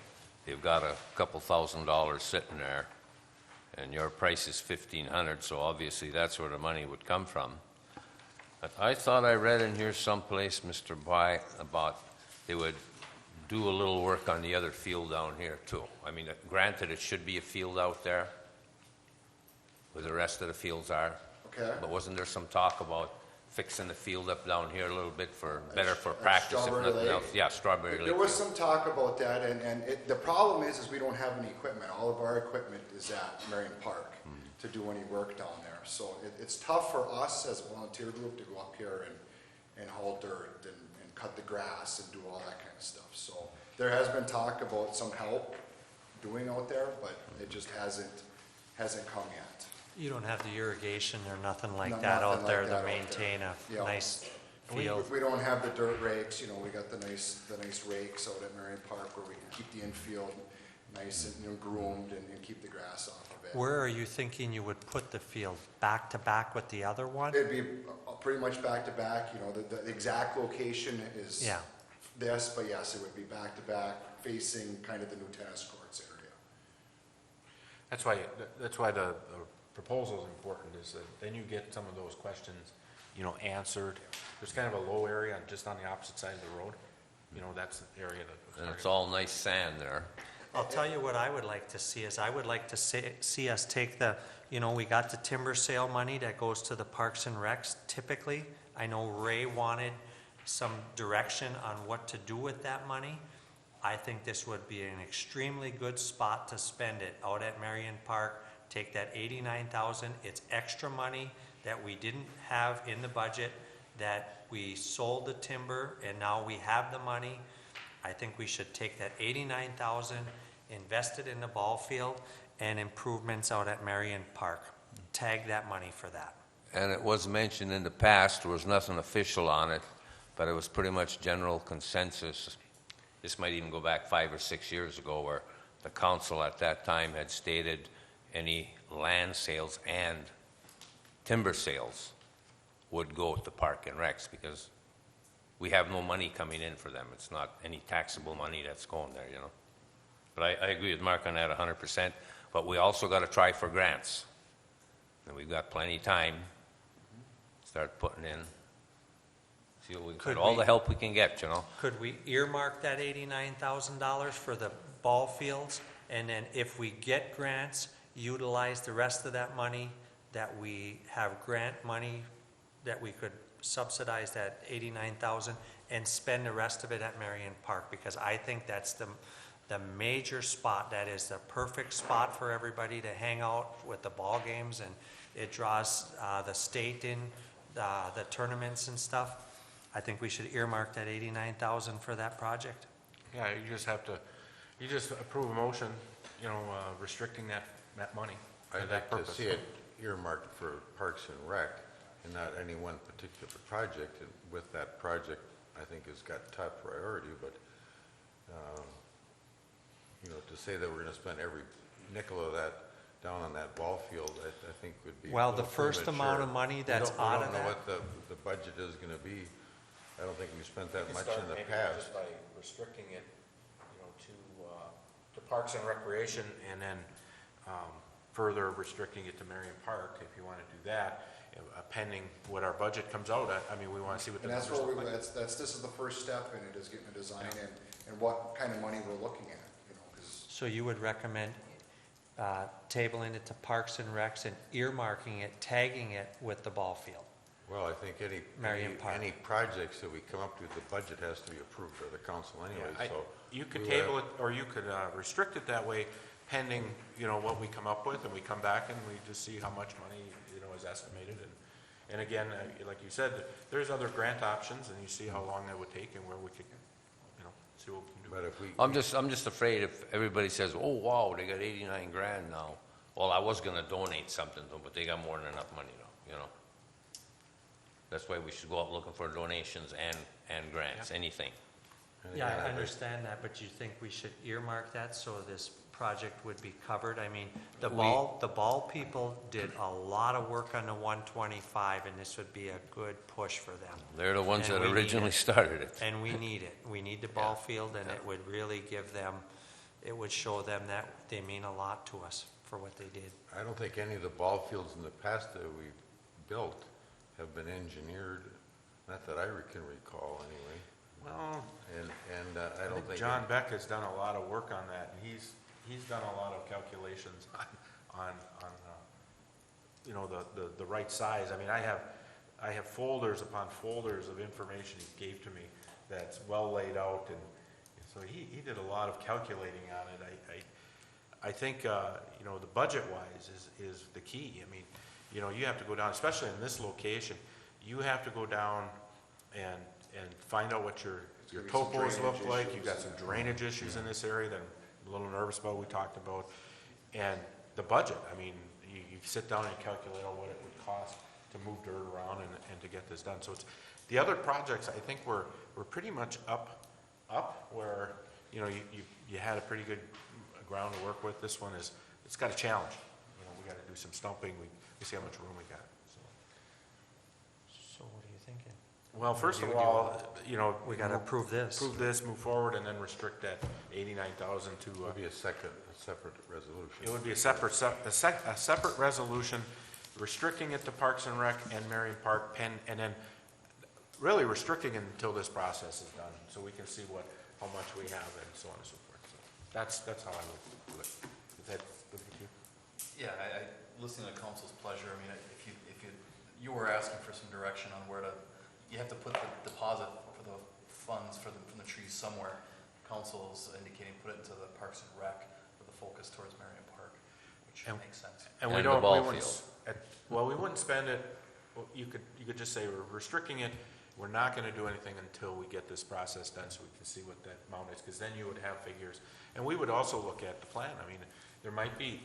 [SPEAKER 4] They've got a couple $1,000s sitting there, and your price is $1,500, so obviously that's where the money would come from. But I thought I read in here someplace, Mr. By, about they would do a little work on the other field down here too. I mean, granted, it should be a field out there where the rest of the fields are.
[SPEAKER 12] Okay.
[SPEAKER 4] But wasn't there some talk about fixing the field up down here a little bit better for practice, if
[SPEAKER 12] Strawberry
[SPEAKER 4] nothing
[SPEAKER 12] Lake?
[SPEAKER 4] else? Yeah, Strawberry Lake.
[SPEAKER 12] There was some talk about that, and the problem is we don't have any equipment. All of our equipment is at Marion Park to do any work down there. So it's tough for us as a volunteer group to go up here and haul dirt and cut the grass and do all that kind of stuff. So there has been talk about some help doing out there, but it just hasn't come yet.
[SPEAKER 3] You don't have the irrigation or nothing like
[SPEAKER 12] No,
[SPEAKER 3] that
[SPEAKER 12] nothing
[SPEAKER 3] out there
[SPEAKER 12] like that
[SPEAKER 3] to
[SPEAKER 12] out
[SPEAKER 3] maintain
[SPEAKER 12] there.
[SPEAKER 3] a
[SPEAKER 12] Yeah.
[SPEAKER 3] nice
[SPEAKER 12] We
[SPEAKER 3] field.
[SPEAKER 12] don't have the dirt rakes, we got the nice rakes out at Marion Park where we can keep the infield nice and groomed and keep the grass off of it.
[SPEAKER 3] Where are you thinking you would put the field? Back to back with the other one?
[SPEAKER 12] It'd be pretty much back to back, the exact location is
[SPEAKER 3] Yeah.
[SPEAKER 12] this, but yes, it would be back-to-back facing kind of the new tennis courts area.
[SPEAKER 5] That's why the proposal is important, is that then you get some of those questions, answered. There's kind of a low area just on the opposite side of the road. That's the area that.
[SPEAKER 4] And it's all nice sand there.
[SPEAKER 3] I'll tell you what I would like to see is I would like to see us take we got the timber sale money that goes to the Parks and Recs typically. I know Ray wanted some direction on what to do with that money. I think this would be an extremely good spot to spend it out at Marion Park. Take that $89,000, it's extra money that we didn't have in the budget, that we sold the timber and now we have the money. I think we should take that $89,000, invest it in the ball field and improvements out at Marion Park. Tag that money for that.
[SPEAKER 4] And it was mentioned in the past, there was nothing official on it, but it was pretty much general consensus. This might even go back 5 or 6 years ago, where the council at that time had stated any land sales and timber sales would go to Park and Recs, because we have no money coming in for them. It's not any taxable money that's going there, But I agree with Mark on that 100%, but we also got to try for grants. And we've got plenty of time. Start putting in, see what we
[SPEAKER 3] Could
[SPEAKER 4] get, all
[SPEAKER 3] we-
[SPEAKER 4] the help we can get,
[SPEAKER 3] Could we earmark that $89,000 for the ball fields? And then if we get grants, utilize the rest of that money, that we have grant money, that we could subsidize that $89,000 and spend the rest of it at Marion Park, because I think that's the major spot. That is the perfect spot for everybody to hang out with the ball games, and it draws the state in, the tournaments and stuff. I think we should earmark that $89,000 for that project.
[SPEAKER 5] Yeah, you just approve a motion, restricting that money for
[SPEAKER 1] I'd
[SPEAKER 5] that
[SPEAKER 1] like to
[SPEAKER 5] purpose.
[SPEAKER 1] see it earmarked for Parks and Rec and not any one particular project. And with that project, I think has got top priority, but, to say that we're gonna spend every nickel of that down on that ball field, I think would be a
[SPEAKER 3] Well, the
[SPEAKER 1] little
[SPEAKER 3] first amount of
[SPEAKER 1] premature.
[SPEAKER 3] money that's out of
[SPEAKER 1] We don't know
[SPEAKER 3] that,
[SPEAKER 1] what the budget is gonna be. I don't think we spent that
[SPEAKER 5] You
[SPEAKER 1] much
[SPEAKER 5] start
[SPEAKER 1] in the
[SPEAKER 5] maybe
[SPEAKER 1] past.
[SPEAKER 5] just by restricting it, to Parks and Recreation, and then further restricting it to Marion Park, if you want to do that, pending what our budget comes out at. I mean, we want to see what the
[SPEAKER 12] And that's
[SPEAKER 5] numbers
[SPEAKER 12] what
[SPEAKER 5] look like.
[SPEAKER 12] this is the first step in it, is getting a design and what kind of money we're looking at, 'cause
[SPEAKER 3] so you would recommend tabling it to Parks and Recs and earmarking it, tagging it with the ball field?
[SPEAKER 1] Well, I think
[SPEAKER 3] Marion Park.
[SPEAKER 1] any projects that we come up with, the budget has to be approved by the council anyway,
[SPEAKER 5] Yeah,
[SPEAKER 1] so.
[SPEAKER 5] You could
[SPEAKER 1] we
[SPEAKER 5] table
[SPEAKER 1] would
[SPEAKER 5] it, or you could restrict it that way, pending, what we come up with, and we come back and we just see how much money, is estimated. And again, like you said, there's other grant options, and you see how long that would take and where we could, see what we can do.
[SPEAKER 1] But if we.
[SPEAKER 4] I'm just afraid if everybody says, oh, wow, they got 89 grand now. Well, I was gonna donate something to them, but they got more than enough money though, That's why we should go out looking for donations and grants, anything.
[SPEAKER 1] and
[SPEAKER 3] Yeah,
[SPEAKER 1] again,
[SPEAKER 3] I
[SPEAKER 1] think-
[SPEAKER 3] understand that, but you think we should earmark that so this project would be covered? I mean, the
[SPEAKER 4] We-
[SPEAKER 3] ball people did a lot of work on the 125, and this would be a good push for them.
[SPEAKER 4] They're the ones
[SPEAKER 3] And
[SPEAKER 4] that
[SPEAKER 3] we need
[SPEAKER 4] originally
[SPEAKER 3] it.
[SPEAKER 4] started it.
[SPEAKER 3] And we need it. We need the ball field, and it would really give them, it would show them that they mean a lot to us for what they did.
[SPEAKER 1] I don't think any of the ball fields in the past that we built have been engineered, not that I can recall anyway.
[SPEAKER 5] Well,
[SPEAKER 1] And I
[SPEAKER 5] I
[SPEAKER 1] don't
[SPEAKER 5] think
[SPEAKER 1] think.
[SPEAKER 5] John Beck has done a lot of work on that, and he's done a lot of calculations on the right size. I mean, I have folders upon folders of information he gave to me that's well laid out, and so he did a lot of calculating on it. I think, the budget-wise is the key. I mean, you have to go down, especially in this location, you have to go down and find out what your
[SPEAKER 12] gonna be some
[SPEAKER 5] topos look
[SPEAKER 12] drainage
[SPEAKER 5] like.
[SPEAKER 12] issues
[SPEAKER 5] You've got some
[SPEAKER 12] and-
[SPEAKER 5] drainage issues in this area that I'm a little nervous about, we talked about. And the budget, I mean, you sit down and calculate on what it would cost to move dirt around and to get this done. So it's, the other projects, I think we're pretty much up where, you had a pretty good ground to work with. This one it's got a challenge. We gotta do some stumping, we see how much room we got, so.
[SPEAKER 3] So what are you thinking?
[SPEAKER 5] Well, first
[SPEAKER 3] You
[SPEAKER 5] of
[SPEAKER 3] do
[SPEAKER 5] all, you know.
[SPEAKER 3] We gotta approve this.
[SPEAKER 5] Approve this, move forward, and then restrict that 89,000 to,
[SPEAKER 1] It'll be a separate resolution.
[SPEAKER 5] it would be a separate resolution restricting it to Parks and Rec and Marion Park, and then really restricting it until this process is done, so we can see how much we have and so on and so forth. So that's how I would do it. Is that good with you?
[SPEAKER 11] Yeah, I listening to council's pleasure, I mean, if you were asking for some direction on where to, you have to put the deposit for the funds from the trees somewhere. Council is indicating put it into the Parks and Rec with a focus towards Marion Park, which makes sense.
[SPEAKER 5] And
[SPEAKER 4] And
[SPEAKER 5] we
[SPEAKER 4] the
[SPEAKER 5] don't,
[SPEAKER 4] ball
[SPEAKER 5] we wouldn't,
[SPEAKER 4] field.
[SPEAKER 5] well, we wouldn't spend it, well, you could just say we're restricting it, we're not gonna do anything until we get this process done so we can see what that amount is, because then you would have figures. And we would also look at the plan, I mean, there might be,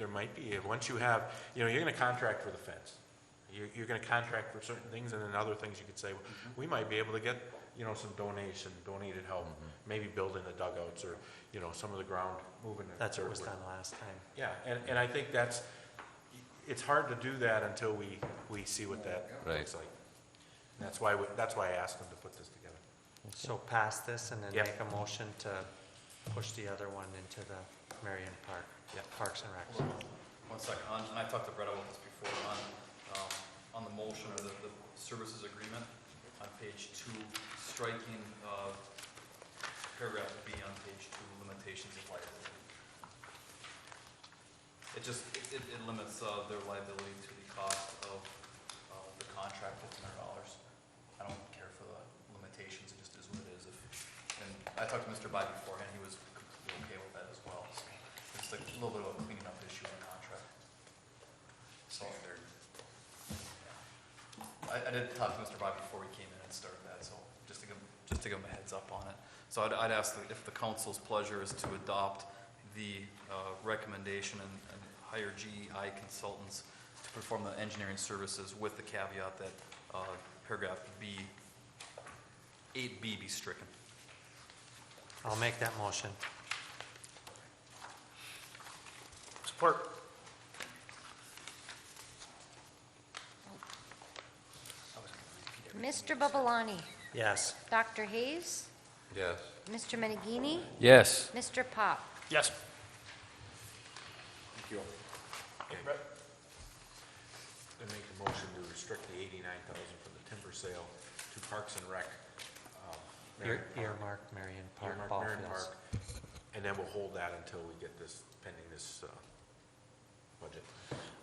[SPEAKER 5] once you have, you know, you're gonna contract for the fence. You're gonna contract for certain things, and then other things you could say, we might be able to get, you know, some donated help, maybe building the dugouts, or, you know, some of the ground moving.
[SPEAKER 3] That's what was done last time.
[SPEAKER 5] Yeah, and I think it's hard to do that until we see what that looks like. And that's why I asked them to put this together.
[SPEAKER 3] So pass this and then
[SPEAKER 5] Yep.
[SPEAKER 3] make a motion to push the other one into the Marion Park, Parks and Recs.
[SPEAKER 11] One second, and I talked to Brett about this before, on the motion or the services agreement, on page 2, striking paragraph B on page 2, limitations of liability. It limits their liability to the cost of the contract, $1,500. I don't care for the limitations, it just is what it is. And I talked to Mr. Bai beforehand, he was completely okay with that as well. So it's like a little bit of a cleaning up issue in the contract. So I did talk to Mr. Bai before we came in and started that, so just to give him a heads up on it. So I'd ask that if the council's pleasure is to adopt the recommendation and hire GEI consultants to perform the engineering services with the caveat that paragraph B, 8B be stricken.
[SPEAKER 3] I'll make that motion.
[SPEAKER 5] Support.
[SPEAKER 2] Mr. Babalani?
[SPEAKER 3] Yes.
[SPEAKER 2] Dr. Hayes?
[SPEAKER 1] Yes.
[SPEAKER 2] Mr. Menegini?
[SPEAKER 4] Yes.
[SPEAKER 2] Mr. Pop?
[SPEAKER 10] Yes.
[SPEAKER 5] Thank you. Okay. Then make the motion to restrict the 89,000 for the timber sale to Parks and Rec. Marion Park.
[SPEAKER 3] Earmark Marion Park
[SPEAKER 5] Earmark
[SPEAKER 3] ball
[SPEAKER 5] Marion
[SPEAKER 3] fields.
[SPEAKER 5] Park. And then we'll hold that until we get this, pending this budget.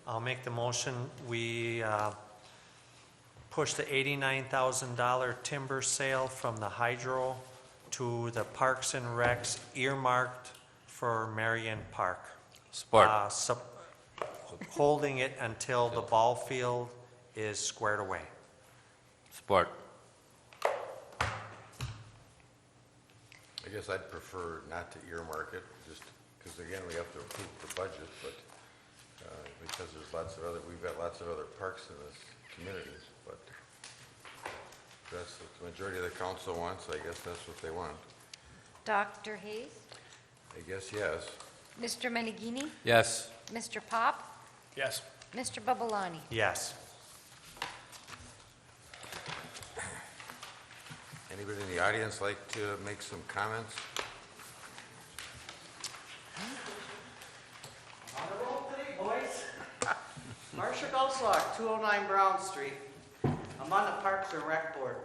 [SPEAKER 3] I'll make the motion. We push the $89,000 timber sale from the hydro to the Parks and Recs earmarked for Marion Park.
[SPEAKER 4] Support.
[SPEAKER 3] Holding it until the ball field is squared away.
[SPEAKER 4] Support.
[SPEAKER 1] I guess I'd prefer not to earmark it, just because again, we have to approve the budget, but because we've got lots of other parks in this community, but that's what the majority of the council wants, I guess that's what they want.
[SPEAKER 2] Dr. Hayes?
[SPEAKER 1] I guess yes.
[SPEAKER 2] Mr. Menegini?
[SPEAKER 4] Yes.
[SPEAKER 2] Mr. Pop?
[SPEAKER 10] Yes.
[SPEAKER 2] Mr. Babalani?
[SPEAKER 3] Yes.
[SPEAKER 1] Anybody in the audience like to make some comments?
[SPEAKER 13] On the road today, boys. Marcia Gulslock, 209 Brown Street. I'm on the Parks and Rec Board.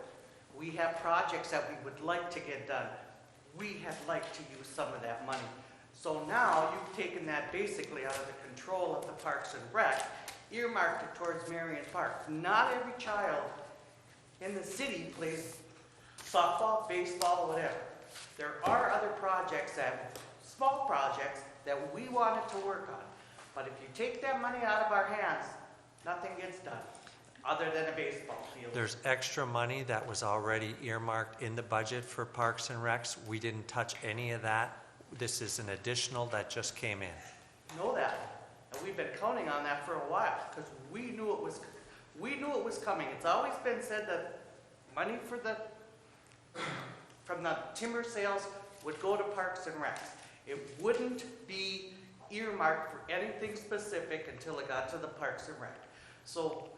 [SPEAKER 13] We have projects that we would like to get done. We had like to use some of that money. So now you've taken that basically out of the control of the Parks and Rec, earmarked it towards Marion Park. Not every child in the city plays softball, baseball, or whatever. There are other projects small projects that we wanted to work on. But if you take that money out of our hands, nothing gets done, other than a baseball field.
[SPEAKER 3] There's extra money that was already earmarked in the budget for Parks and Recs. We didn't touch any of that. This is an additional that just came in.
[SPEAKER 13] Know that, and we've been counting on that for a while, because we knew it was coming. It's always been said that money from the timber sales would go to Parks and Recs. It wouldn't be earmarked for anything specific until it got to the Parks and Rec. So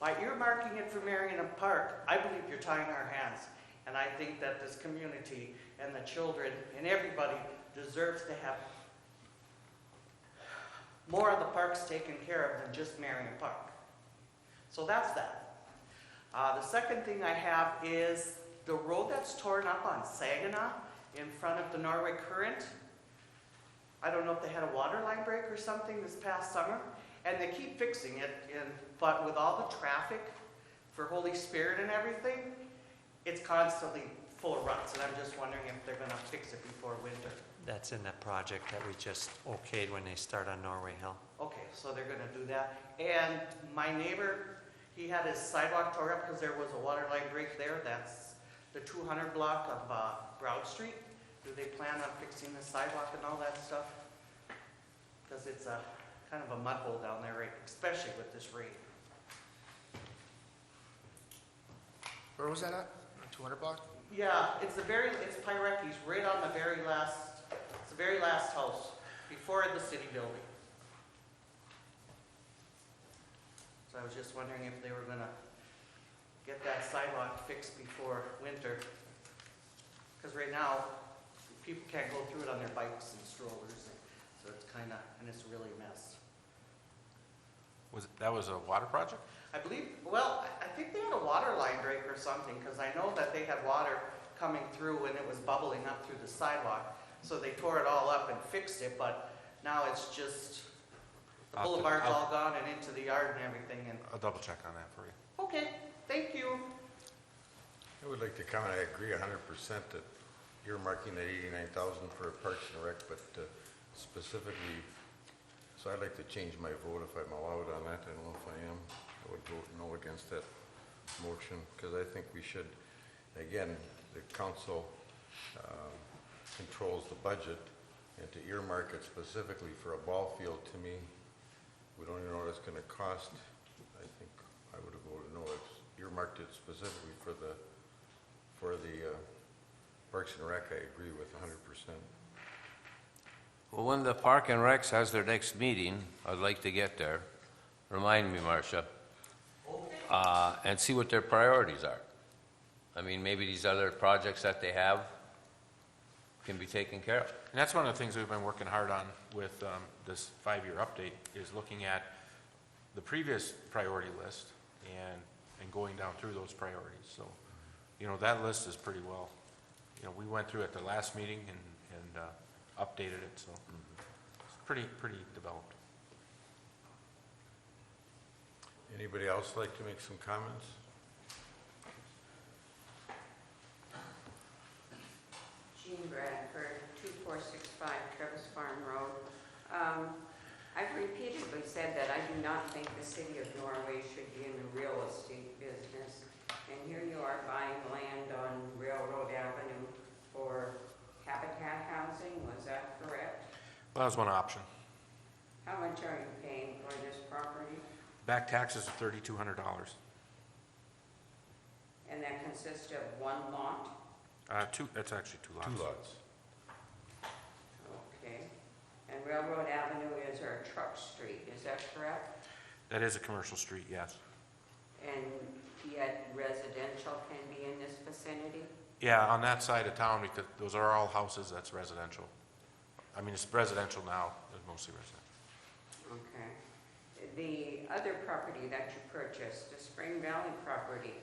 [SPEAKER 13] By earmarking it for Marion Park, I believe you're tying our hands. And I think that this community and the children and everybody deserves to have more of the parks taken care of than just Marion Park. So that's that. The second thing I have is the road that's torn up on Saginaw in front of the Norway Current. I don't know if they had a water line break or something this past summer, and they keep fixing it, but with all the traffic for Holy Spirit and everything, it's constantly full of ruts, and I'm just wondering if they're gonna fix it before winter.
[SPEAKER 3] That's in that project that we just okayed when they start on Norway Hill.
[SPEAKER 13] Okay, so they're gonna do that. And my neighbor, he had his sidewalk tore up because there was a water line break there. That's the 200 block of Broad Street. Do they plan on fixing the sidewalk and all that stuff? Because it's a kind of a mud hole down there, right, especially with this rain.
[SPEAKER 10] Where was that at? 200 block?
[SPEAKER 13] Yeah, it's Pyreki's, right on the very last, it's the very last house before the city building. So I was just wondering if they were gonna get that sidewalk fixed before winter. Because right now, people can't go through it on their bikes and strollers, so it's kinda, and it's really a mess.
[SPEAKER 5] That was a water project?
[SPEAKER 13] I believe, well, I think they had a water line break or something, because I know that they had water coming through and it was bubbling up through the sidewalk. So they tore it all up and fixed it, but now it's just, the boulevard's all gone and into the yard and everything, and,
[SPEAKER 5] I'll double check on that for you.
[SPEAKER 13] okay, thank you.
[SPEAKER 1] I would like to comment, I agree 100% that you're marking that 89,000 for Parks and Rec, but specifically, so I'd like to change my vote if I'm allowed on that. I don't know if I am. I would vote no against that motion, because I think we should, again, the council controls the budget, and to earmark it specifically for a ball field, to me, we don't even know what it's going to cost. I think I would have voted no. It's earmarked it specifically for the Parks and Rec. I agree with 100%.
[SPEAKER 4] Well, when the Park and Recs has their next meeting, I'd like to get there. Remind me, Marcia. And see what their priorities are. I mean, maybe these other projects that they have can be taken care of.
[SPEAKER 5] And that's one of the things we've been working hard on with this 5-year update, is looking at the previous priority list and going down through those priorities. So, you know, that list is pretty well, you know, we went through it at the last meeting and updated it, so it's pretty developed.
[SPEAKER 1] Anybody else like to make some comments?
[SPEAKER 9] Jean Bradford, 2465 Travis Farm Road. I've repeatedly said that I do not think the city of Norway should be in the real estate business. And here you are buying land on Railroad Avenue for habitat housing, was that correct?
[SPEAKER 5] Well, that was one option.
[SPEAKER 9] How much are you paying for this property?
[SPEAKER 5] Back taxes of $3,200.
[SPEAKER 9] And that consists of one lot?
[SPEAKER 5] That's actually 2 lots.
[SPEAKER 1] 2 lots.
[SPEAKER 9] Okay. And Railroad Avenue is our truck street, is that correct?
[SPEAKER 5] That is a commercial street, yes.
[SPEAKER 9] And yet residential can be in this vicinity?
[SPEAKER 5] Yeah, on that side of town, because those are all houses, that's residential. I mean, it's residential now, it's mostly residential.
[SPEAKER 9] Okay. The other property that you purchased, the Spring Valley property,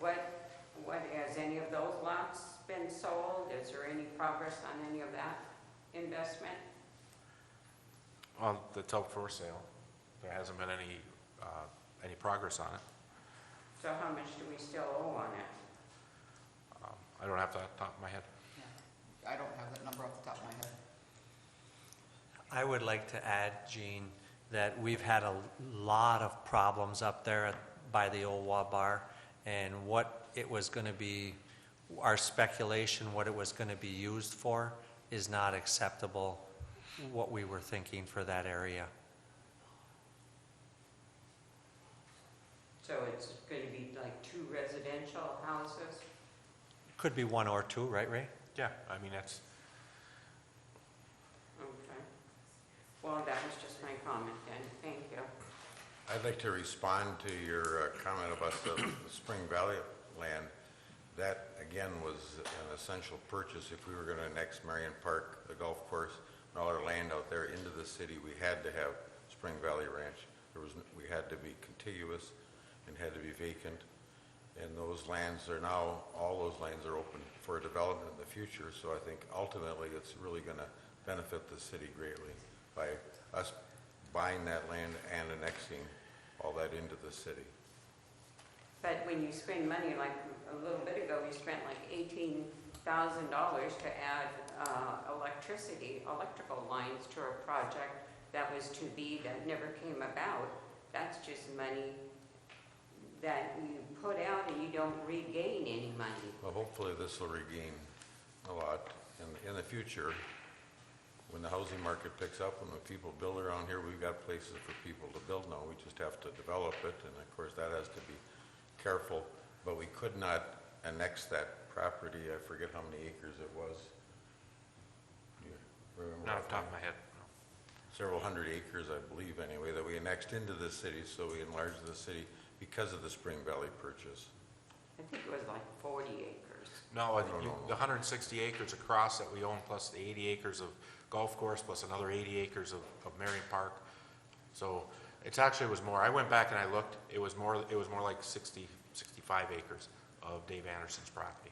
[SPEAKER 9] has any of those lots been sold? Is there any progress on any of that investment?
[SPEAKER 5] Well, that's out for sale. There hasn't been any progress on it.
[SPEAKER 9] So how much do we still owe on it?
[SPEAKER 5] I don't have that off the top of my head.
[SPEAKER 6] I don't have that number off the top of my head.
[SPEAKER 3] I would like to add, Gene, that we've had a lot of problems up there by the old Bar, and what it was going to be, our speculation, what it was going to be used for, is not acceptable, what we were thinking for that area.
[SPEAKER 9] So it's going to be like 2 residential houses?
[SPEAKER 3] Could be 1 or 2, right, Ray?
[SPEAKER 5] Yeah, I mean, that's,
[SPEAKER 9] Okay. Well, that was just my comment then. Thank you.
[SPEAKER 1] I'd like to respond to your comment about the Spring Valley land. That, again, was an essential purchase. If we were going to annex Marion Park, the golf course, and all our land out there into the city, we had to have Spring Valley Ranch. We had to be contiguous and had to be vacant. And those lands are now, all those lands are open for development in the future. So I think ultimately it's really going to benefit the city greatly by us buying that land and annexing all that into the city.
[SPEAKER 9] But when you spend money, like a little bit ago, we spent like $18,000 to add electrical lines to a project that was to be, that never came about. That's just money that you put out and you don't regain any money.
[SPEAKER 1] Well, hopefully this will regain a lot in the future. When the housing market picks up, when the people build around here, we've got places for people to build now. We just have to develop it, and of course that has to be careful. But we could not annex that property. I forget how many acres it was. You remember?
[SPEAKER 5] Not off the top of my head.
[SPEAKER 1] Several hundred acres, I believe, anyway, that we annexed into the city, so we enlarged the city because of the Spring Valley purchase.
[SPEAKER 9] I think it was like 40 acres.
[SPEAKER 5] No,
[SPEAKER 1] No.
[SPEAKER 5] the 160 acres across that we own, plus the 80 acres of golf course, plus another 80 acres of Marion Park. So it's actually was more. I went back and I looked. It was more like 60, 65 acres of Dave Anderson's property.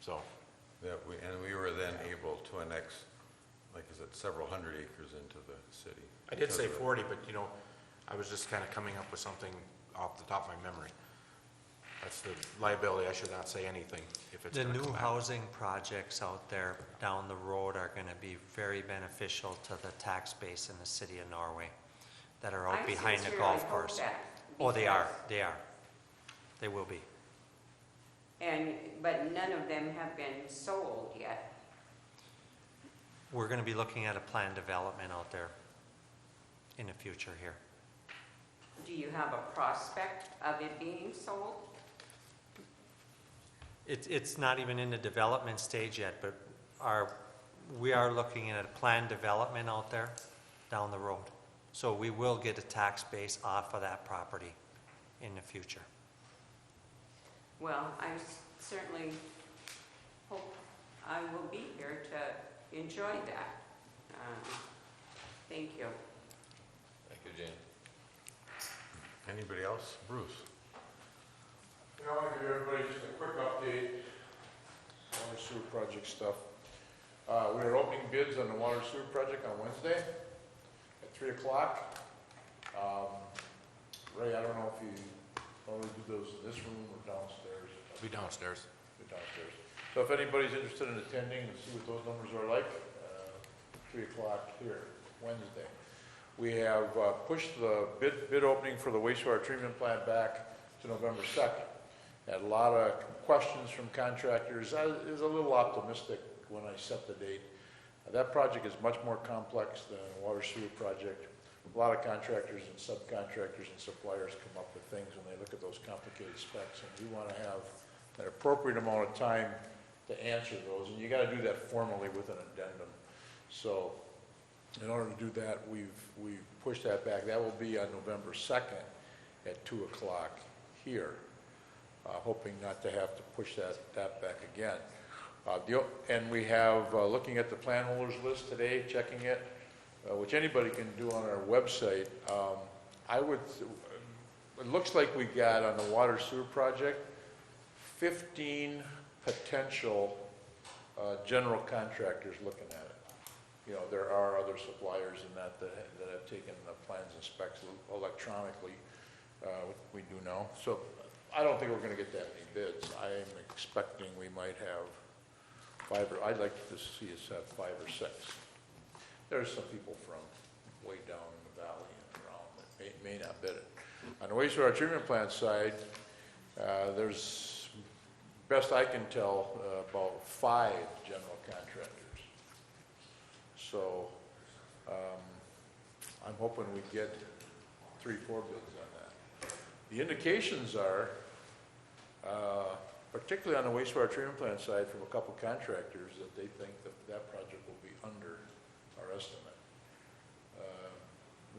[SPEAKER 5] So.
[SPEAKER 1] Yeah, we were then able to annex, like I said, several hundred acres into the city.
[SPEAKER 5] I did say 40, but you know, I was just kind of coming up with something off the top of my memory. That's the liability. I should not say anything if it's
[SPEAKER 3] The
[SPEAKER 5] gonna
[SPEAKER 3] new
[SPEAKER 5] come back.
[SPEAKER 3] housing projects out there down the road are going to be very beneficial to the tax base in the city of Norway that are out
[SPEAKER 9] I
[SPEAKER 3] behind the
[SPEAKER 9] sincerely
[SPEAKER 3] golf
[SPEAKER 9] hope
[SPEAKER 3] course.
[SPEAKER 9] that,
[SPEAKER 3] Oh, they are,
[SPEAKER 9] because-
[SPEAKER 3] they are. They will be.
[SPEAKER 9] But none of them have been sold yet.
[SPEAKER 3] We're going to be looking at a planned development out there in the future here.
[SPEAKER 9] Do you have a prospect of it being sold?
[SPEAKER 3] It's not even in the development stage yet, but we are looking at a planned development out there down the road. So we will get a tax base off of that property in the future.
[SPEAKER 9] Well, I certainly hope I will be here to enjoy that. Thank you.
[SPEAKER 4] Thank you, Jane.
[SPEAKER 1] Anybody else? Bruce?
[SPEAKER 7] You know, I want to give everybody just a quick update on the sewer project stuff. We are opening bids on the water sewer project on Wednesday at 3 o'clock. Ray, I don't know if you want to do those in this room or downstairs.
[SPEAKER 5] Be downstairs.
[SPEAKER 7] Be downstairs. So if anybody's interested in attending and see what those numbers are like, 3 o'clock here, Wednesday. We have pushed the bid opening for the wastewater treatment plant back to November 2nd. Had a lot of questions from contractors. I was a little optimistic when I set the date. That project is much more complex than a water sewer project. A lot of contractors and subcontractors and suppliers come up with things when they look at those complicated specs, and we want to have an appropriate amount of time to answer those, and you got to do that formally with an addendum. So in order to do that, we've pushed that back. That will be on November 2nd at 2 o'clock here, hoping not to have to push that back again. And we have, looking at the plan holders list today, checking it, which anybody can do on our website. It looks like we got on the water sewer project 15 potential general contractors looking at it. You know, there are other suppliers in that have taken the plans and specs electronically, we do know. So I don't think we're going to get that many bids. I am expecting we might have I'd like to see us have 5 or 6. There's some people from way down in the valley and around that may not bid it. On the wastewater treatment plant side, there's, best I can tell, about 5 general contractors. So I'm hoping we get 3, 4 bids on that. The indications are, particularly on the wastewater treatment plant side, from a couple contractors, that they think that project will be under our estimate.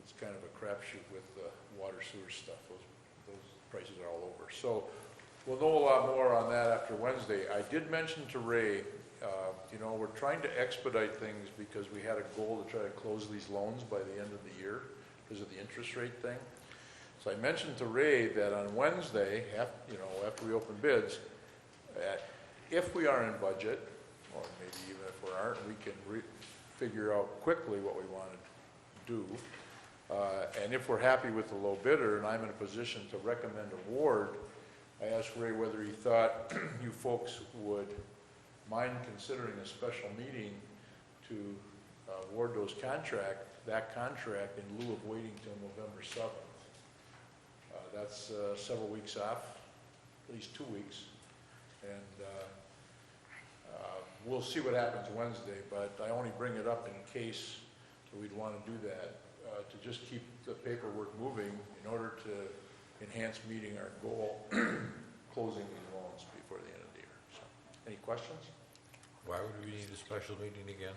[SPEAKER 7] it's kind of a crapshoot with the water sewer stuff. Those prices are all over. So we'll know a lot more on that after Wednesday. I did mention to Ray, you know, we're trying to expedite things because we had a goal to try to close these loans by the end of the year because of the interest rate thing. So I mentioned to Ray that on Wednesday, after we open bids, if we are in budget, or maybe even if we aren't, we can figure out quickly what we want to do. And if we're happy with the low bidder, and I'm in a position to recommend award, I asked Ray whether he thought you folks would mind considering a special meeting to award that contract in lieu of waiting till November 7th. That's several weeks off, at least 2 weeks. And we'll see what happens Wednesday, but I only bring it up in case we'd want to do that, to just keep the paperwork moving in order to enhance meeting our goal, closing these loans before the end of the year. So, any questions?
[SPEAKER 1] Why would we need a special meeting again?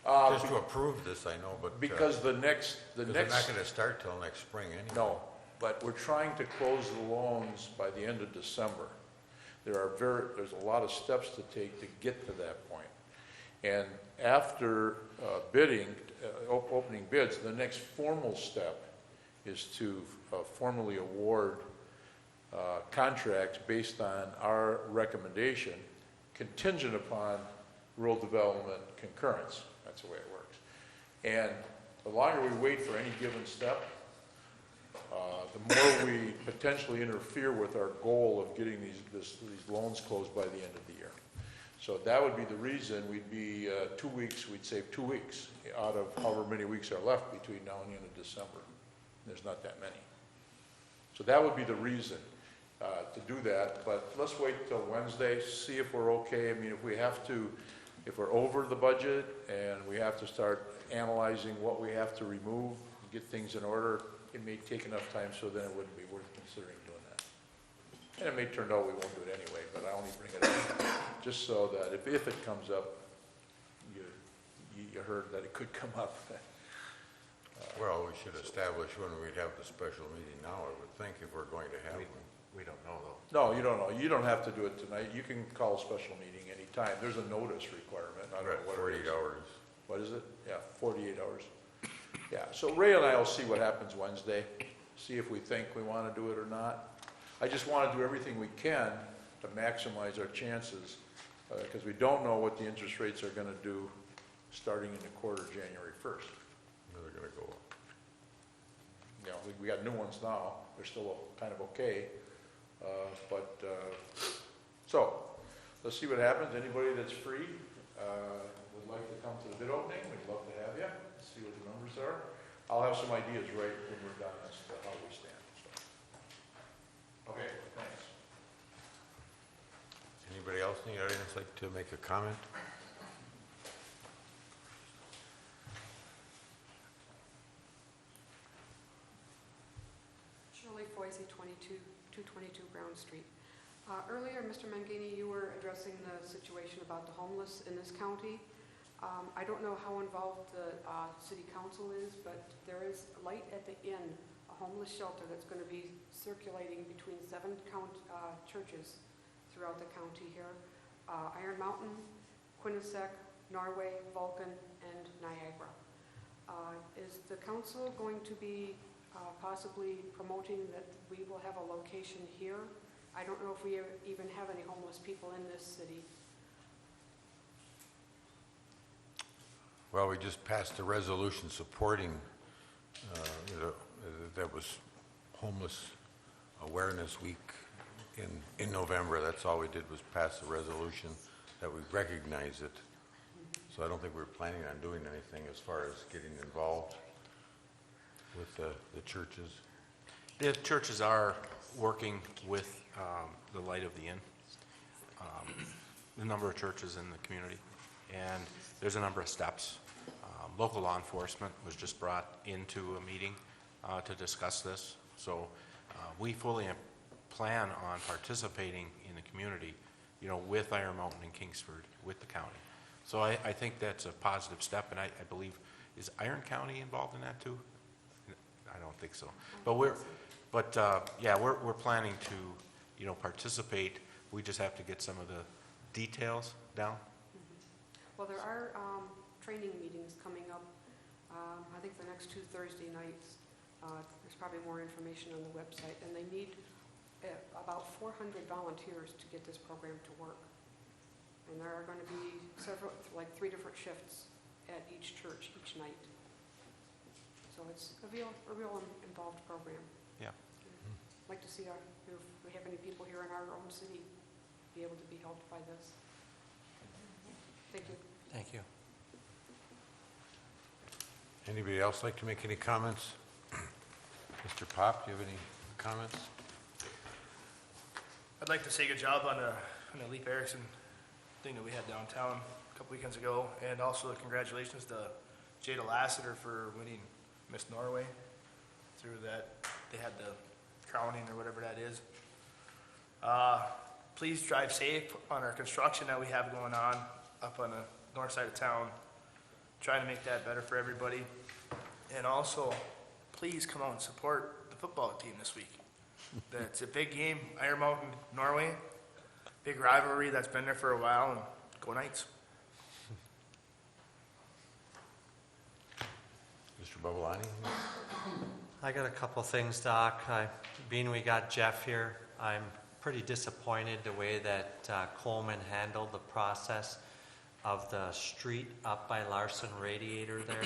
[SPEAKER 1] Just to approve this, I know, but.
[SPEAKER 7] Because the next.
[SPEAKER 1] They're not gonna start till next spring anyway.
[SPEAKER 7] No, but we're trying to close the loans by the end of December. There's a lot of steps to take to get to that point. And after opening bids, the next formal step is to formally award contracts based on our recommendation, contingent upon rural development concurrence. That's the way it works. And the longer we wait for any given step, the more we potentially interfere with our goal of getting these loans closed by the end of the year. So that would be the reason we'd be 2 weeks, we'd save 2 weeks out of however many weeks are left between now and the end of December. There's not that many. So that would be the reason to do that, but let's wait till Wednesday, see if we're okay. I mean, if we're over the budget and we have to start analyzing what we have to remove, get things in order, it may take enough time so then it wouldn't be worth considering doing that. And it may turn out we won't do it anyway, but I only bring it up just so that if it comes up, you heard that it could come up.
[SPEAKER 1] Well, we should establish when we'd have the special meeting now, I would think, if we're going to have one.
[SPEAKER 5] We don't know, though.
[SPEAKER 7] No, you don't know. You don't have to do it tonight. You can call a special meeting anytime. There's a notice requirement. I don't know what it
[SPEAKER 1] 48
[SPEAKER 7] is.
[SPEAKER 1] hours.
[SPEAKER 7] What is it? Yeah, 48 hours. Yeah, so Ray and I will see what happens Wednesday, see if we think we want to do it or not. I just want to do everything we can to maximize our chances, because we don't know what the interest rates are going to do starting in the quarter January 1st.
[SPEAKER 1] They're going to go up.
[SPEAKER 7] You know, we got new ones now. They're still kind of okay. So let's see what happens. Anybody that's free would like to come to the bid opening, we'd love to have you, see what the numbers are. I'll have some ideas right when we're done as to how we stand. So. Okay, thanks.
[SPEAKER 1] Anybody else in the audience like to make a comment?
[SPEAKER 14] Shirley Foisey, 222 Brown Street. Earlier, Mr. Mangini, you were addressing the situation about the homeless in this county. I don't know how involved the city council is, but there is Light at the Inn, a homeless shelter that's going to be circulating between 7 churches throughout the county here. Iron Mountain, Quinnipiac, Norway, Vulcan, and Niagara. Is the council going to be possibly promoting that we will have a location here? I don't know if we even have any homeless people in this city.
[SPEAKER 1] Well, we just passed a resolution supporting, that was Homeless Awareness Week in November. That's all we did was pass a resolution that we recognize it. So I don't think we're planning on doing anything as far as getting involved with the churches.
[SPEAKER 5] The churches are working with the Light of the Inn, the number of churches in the community, and there's a number of steps. Local law enforcement was just brought into a meeting to discuss this, so we fully plan on participating in the community, with Iron Mountain and Kingsford, with the county. So I think that's a positive step, and I believe, is Iron County involved in that too? don't think so. But yeah, we're planning to, participate. We just have to get some of the details down.
[SPEAKER 14] Well, there are training meetings coming up, I think the next 2 Thursday nights. There's probably more information on the website, and they need about 400 volunteers to get this program to work. And there are going to be several, like 3 different shifts at each church each night. So it's a real involved program.
[SPEAKER 5] Yeah.
[SPEAKER 14] I'd like to see if we have any people here in our own city be able to be helped by this. Thank you.
[SPEAKER 3] Thank you.
[SPEAKER 1] Anybody else like to make any comments? Mr. Pop, do you have any comments?
[SPEAKER 10] I'd like to say good job on the Leap Erickson thing that we had downtown a couple weekends ago, and also congratulations to Jada Lassiter for winning Miss Norway through that. They had the crowning or whatever that is. Please drive safe on our construction that we have going on up on the north side of town. Trying to make that better for everybody. And also, please come out and support the football team this week. It's a big game, Iron Mountain, Norway. Big rivalry that's been there for a while, and go Knights.
[SPEAKER 1] Mr. Babalani?
[SPEAKER 3] I got a couple things, Doc. Being we got Jeff here, I'm pretty disappointed the way that Coleman handled the process of the street up by Larson Radiator there.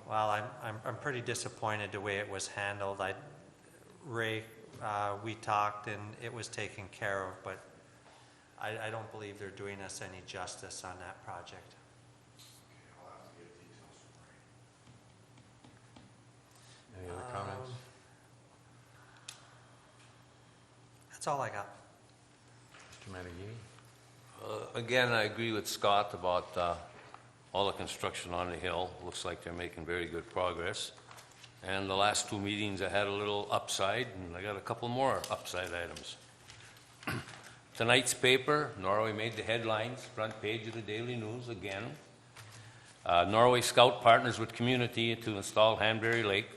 [SPEAKER 3] Well, I'm pretty disappointed the way it was handled. Ray, we talked and it was taken care of, but I don't believe they're doing us any justice on that project.
[SPEAKER 1] Any other comments?
[SPEAKER 3] That's all I got.
[SPEAKER 1] Mr. Managini?
[SPEAKER 4] Again, I agree with Scott about all the construction on the hill. Looks like they're making very good progress. And the last 2 meetings, I had a little upside, and I got a couple more upside items. Tonight's paper, Norway made the headlines, front page of the Daily News again. Norway Scout partners with community to install Hanbury Lake.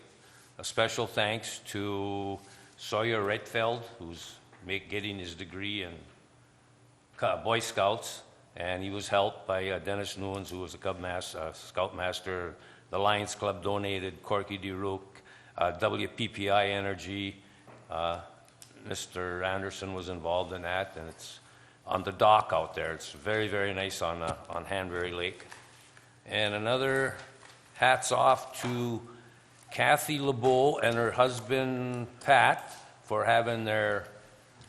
[SPEAKER 4] A special thanks to Sawyer Redfeld, who's getting his degree in Boy Scouts, and he was helped by Dennis Newens, who was a Scoutmaster. The Lions Club donated Corky DeRook, WPPI Energy. Mr. Anderson was involved in that, and it's on the dock out there. It's very, very nice on Hanbury Lake. And another hats off to Kathy LeBeau and her husband Pat for having their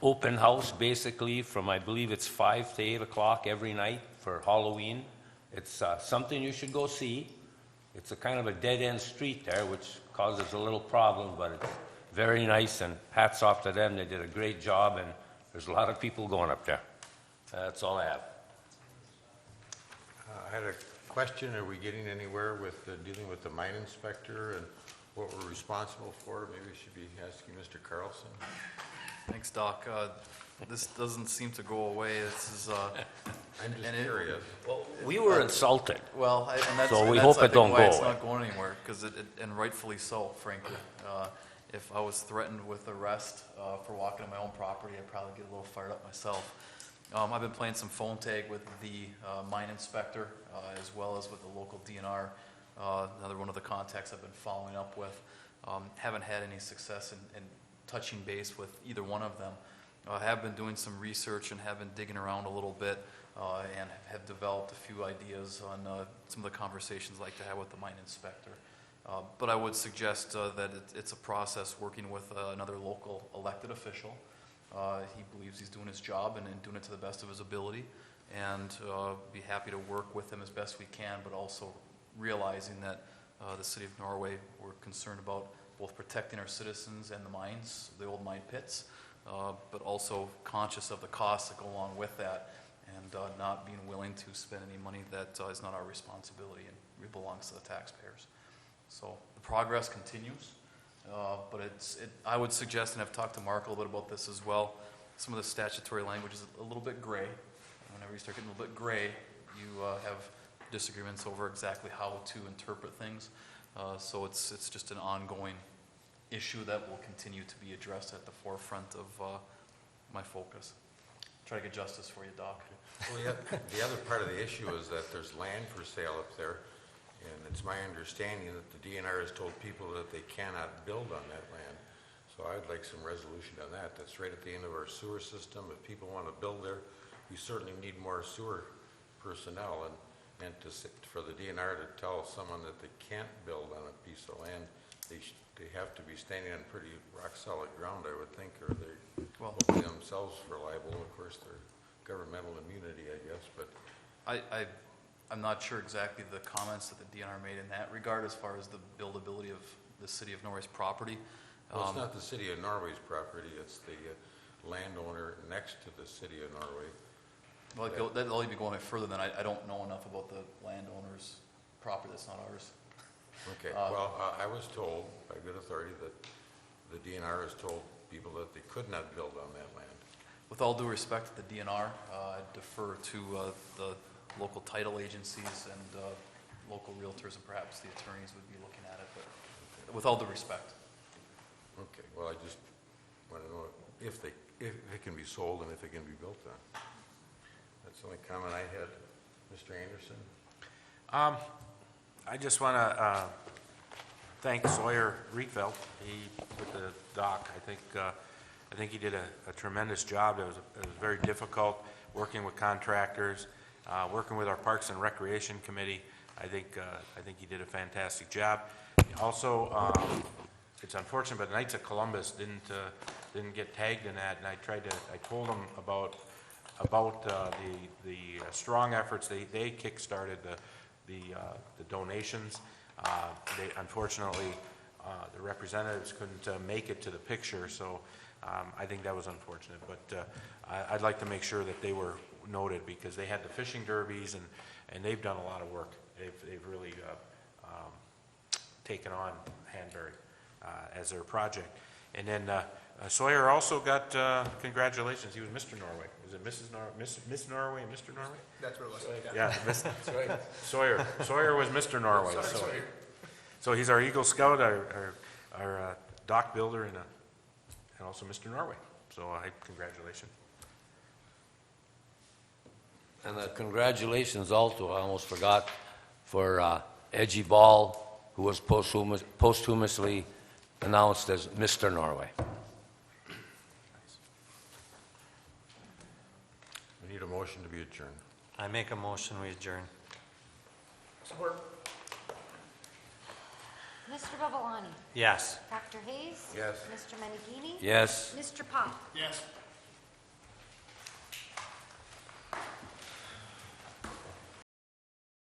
[SPEAKER 4] open house basically from, I believe it's 5 to 8 o'clock every night for Halloween. It's something you should go see. It's a kind of a dead-end street there, which causes a little problem, but it's very nice, and hats off to them. They did a great job, and there's a lot of people going up there. That's all I have.
[SPEAKER 1] I had a question. Are we getting anywhere with dealing with the mine inspector and what we're responsible for? Maybe we should be asking Mr. Carlson.
[SPEAKER 11] Thanks, Doc. This doesn't seem to go away. This is,
[SPEAKER 1] I'm just curious.
[SPEAKER 4] Well, we were insulted.
[SPEAKER 11] well, and that's,
[SPEAKER 4] So
[SPEAKER 11] and
[SPEAKER 4] we
[SPEAKER 11] that's,
[SPEAKER 4] hope
[SPEAKER 11] I
[SPEAKER 4] it
[SPEAKER 11] think,
[SPEAKER 4] don't
[SPEAKER 11] why
[SPEAKER 4] go
[SPEAKER 11] it's
[SPEAKER 4] away.
[SPEAKER 11] not going anywhere, because and rightfully so, frankly. If I was threatened with arrest for walking on my own property, I'd probably get a little fired up myself. I've been playing some phone tag with the mine inspector, as well as with the local DNR, another one of the contacts I've been following up with. Haven't had any success in touching base with either one of them. I have been doing some research and have been digging around a little bit and have developed a few ideas on some of the conversations I'd like to have with the mine inspector. But I would suggest that it's a process working with another local elected official. He believes he's doing his job and doing it to the best of his ability, and be happy to work with him as best we can, but also realizing that the city of Norway, we're concerned about both protecting our citizens and the mines, the old mine pits, but also conscious of the costs that go along with that, and not being willing to spend any money that is not our responsibility and belongs to the taxpayers. So the progress continues, but I would suggest, and I've talked to Mark a little bit about this as well, some of the statutory language is a little bit gray. Whenever you start getting a little bit gray, you have disagreements over exactly how to interpret things. So it's just an ongoing issue that will continue to be addressed at the forefront of my focus. Try to get justice for you, Doc.
[SPEAKER 1] Well, yeah, the other part of the issue is that there's land for sale up there, and it's my understanding that the DNR has told people that they cannot build on that land. So I'd like some resolution on that. That's right at the end of our sewer system. If people want to build there, we certainly need more sewer personnel, and for the DNR to tell someone that they can't build on a piece of land, they have to be standing on pretty rock-solid ground, I would think, or they're holding themselves for liable. Of course, they're governmental immunity, I guess, but...
[SPEAKER 11] I'm not sure exactly the comments that the DNR made in that regard as far as the buildability of the city of Norway's property.
[SPEAKER 1] Well, it's not the city of Norway's property, it's the landowner next to the city of Norway.
[SPEAKER 11] Well, that'll even be going further than I don't know enough about the landowner's property that's not ours.
[SPEAKER 1] Okay, well, I was told by good authority that the DNR has told people that they could not build on that land.
[SPEAKER 11] With all due respect to the DNR, I defer to the local title agencies and local realtors, and perhaps the attorneys would be looking at it, but with all due respect.
[SPEAKER 1] Okay, well, I just want to know if it can be sold and if it can be built on. That's the only comment I had. Mr. Anderson?
[SPEAKER 5] I just want to thank Sawyer Riekveld. He with the dock. I think he did a tremendous job. It was very difficult working with contractors, working with our Parks and Recreation Committee. I think he did a fantastic job. Also, it's unfortunate, but the Knights of Columbus didn't get tagged in that, and I told them about the strong efforts they kick-started the donations. Unfortunately, the representatives couldn't make it to the picture, so I think that was unfortunate. But I'd like to make sure that they were noted, because they had the fishing derbies, and they've done a lot of work. They've really taken on Hanbury as their project. And then Sawyer also got congratulations. He was Mr. Norway. Is it Mrs. Miss Norway and Mr. Norway?
[SPEAKER 10] That's what it was.
[SPEAKER 5] Yeah, Sawyer was Mr. Norway. So he's our Eagle Scout, our dock builder, and also Mr. Norway. So congratulations.
[SPEAKER 4] And congratulations also, I almost forgot, for Edgy Ball, who was posthumously announced as Mr. Norway.
[SPEAKER 1] We need a motion to be adjourned.
[SPEAKER 3] I make a motion, we adjourn.
[SPEAKER 10] Support.
[SPEAKER 2] Mr. Babalani?
[SPEAKER 3] Yes.
[SPEAKER 2] Dr. Hayes?
[SPEAKER 1] Yes.
[SPEAKER 2] Mr. Menegini?
[SPEAKER 4] Yes.
[SPEAKER 2] Mr. Pop?
[SPEAKER 10] Yes.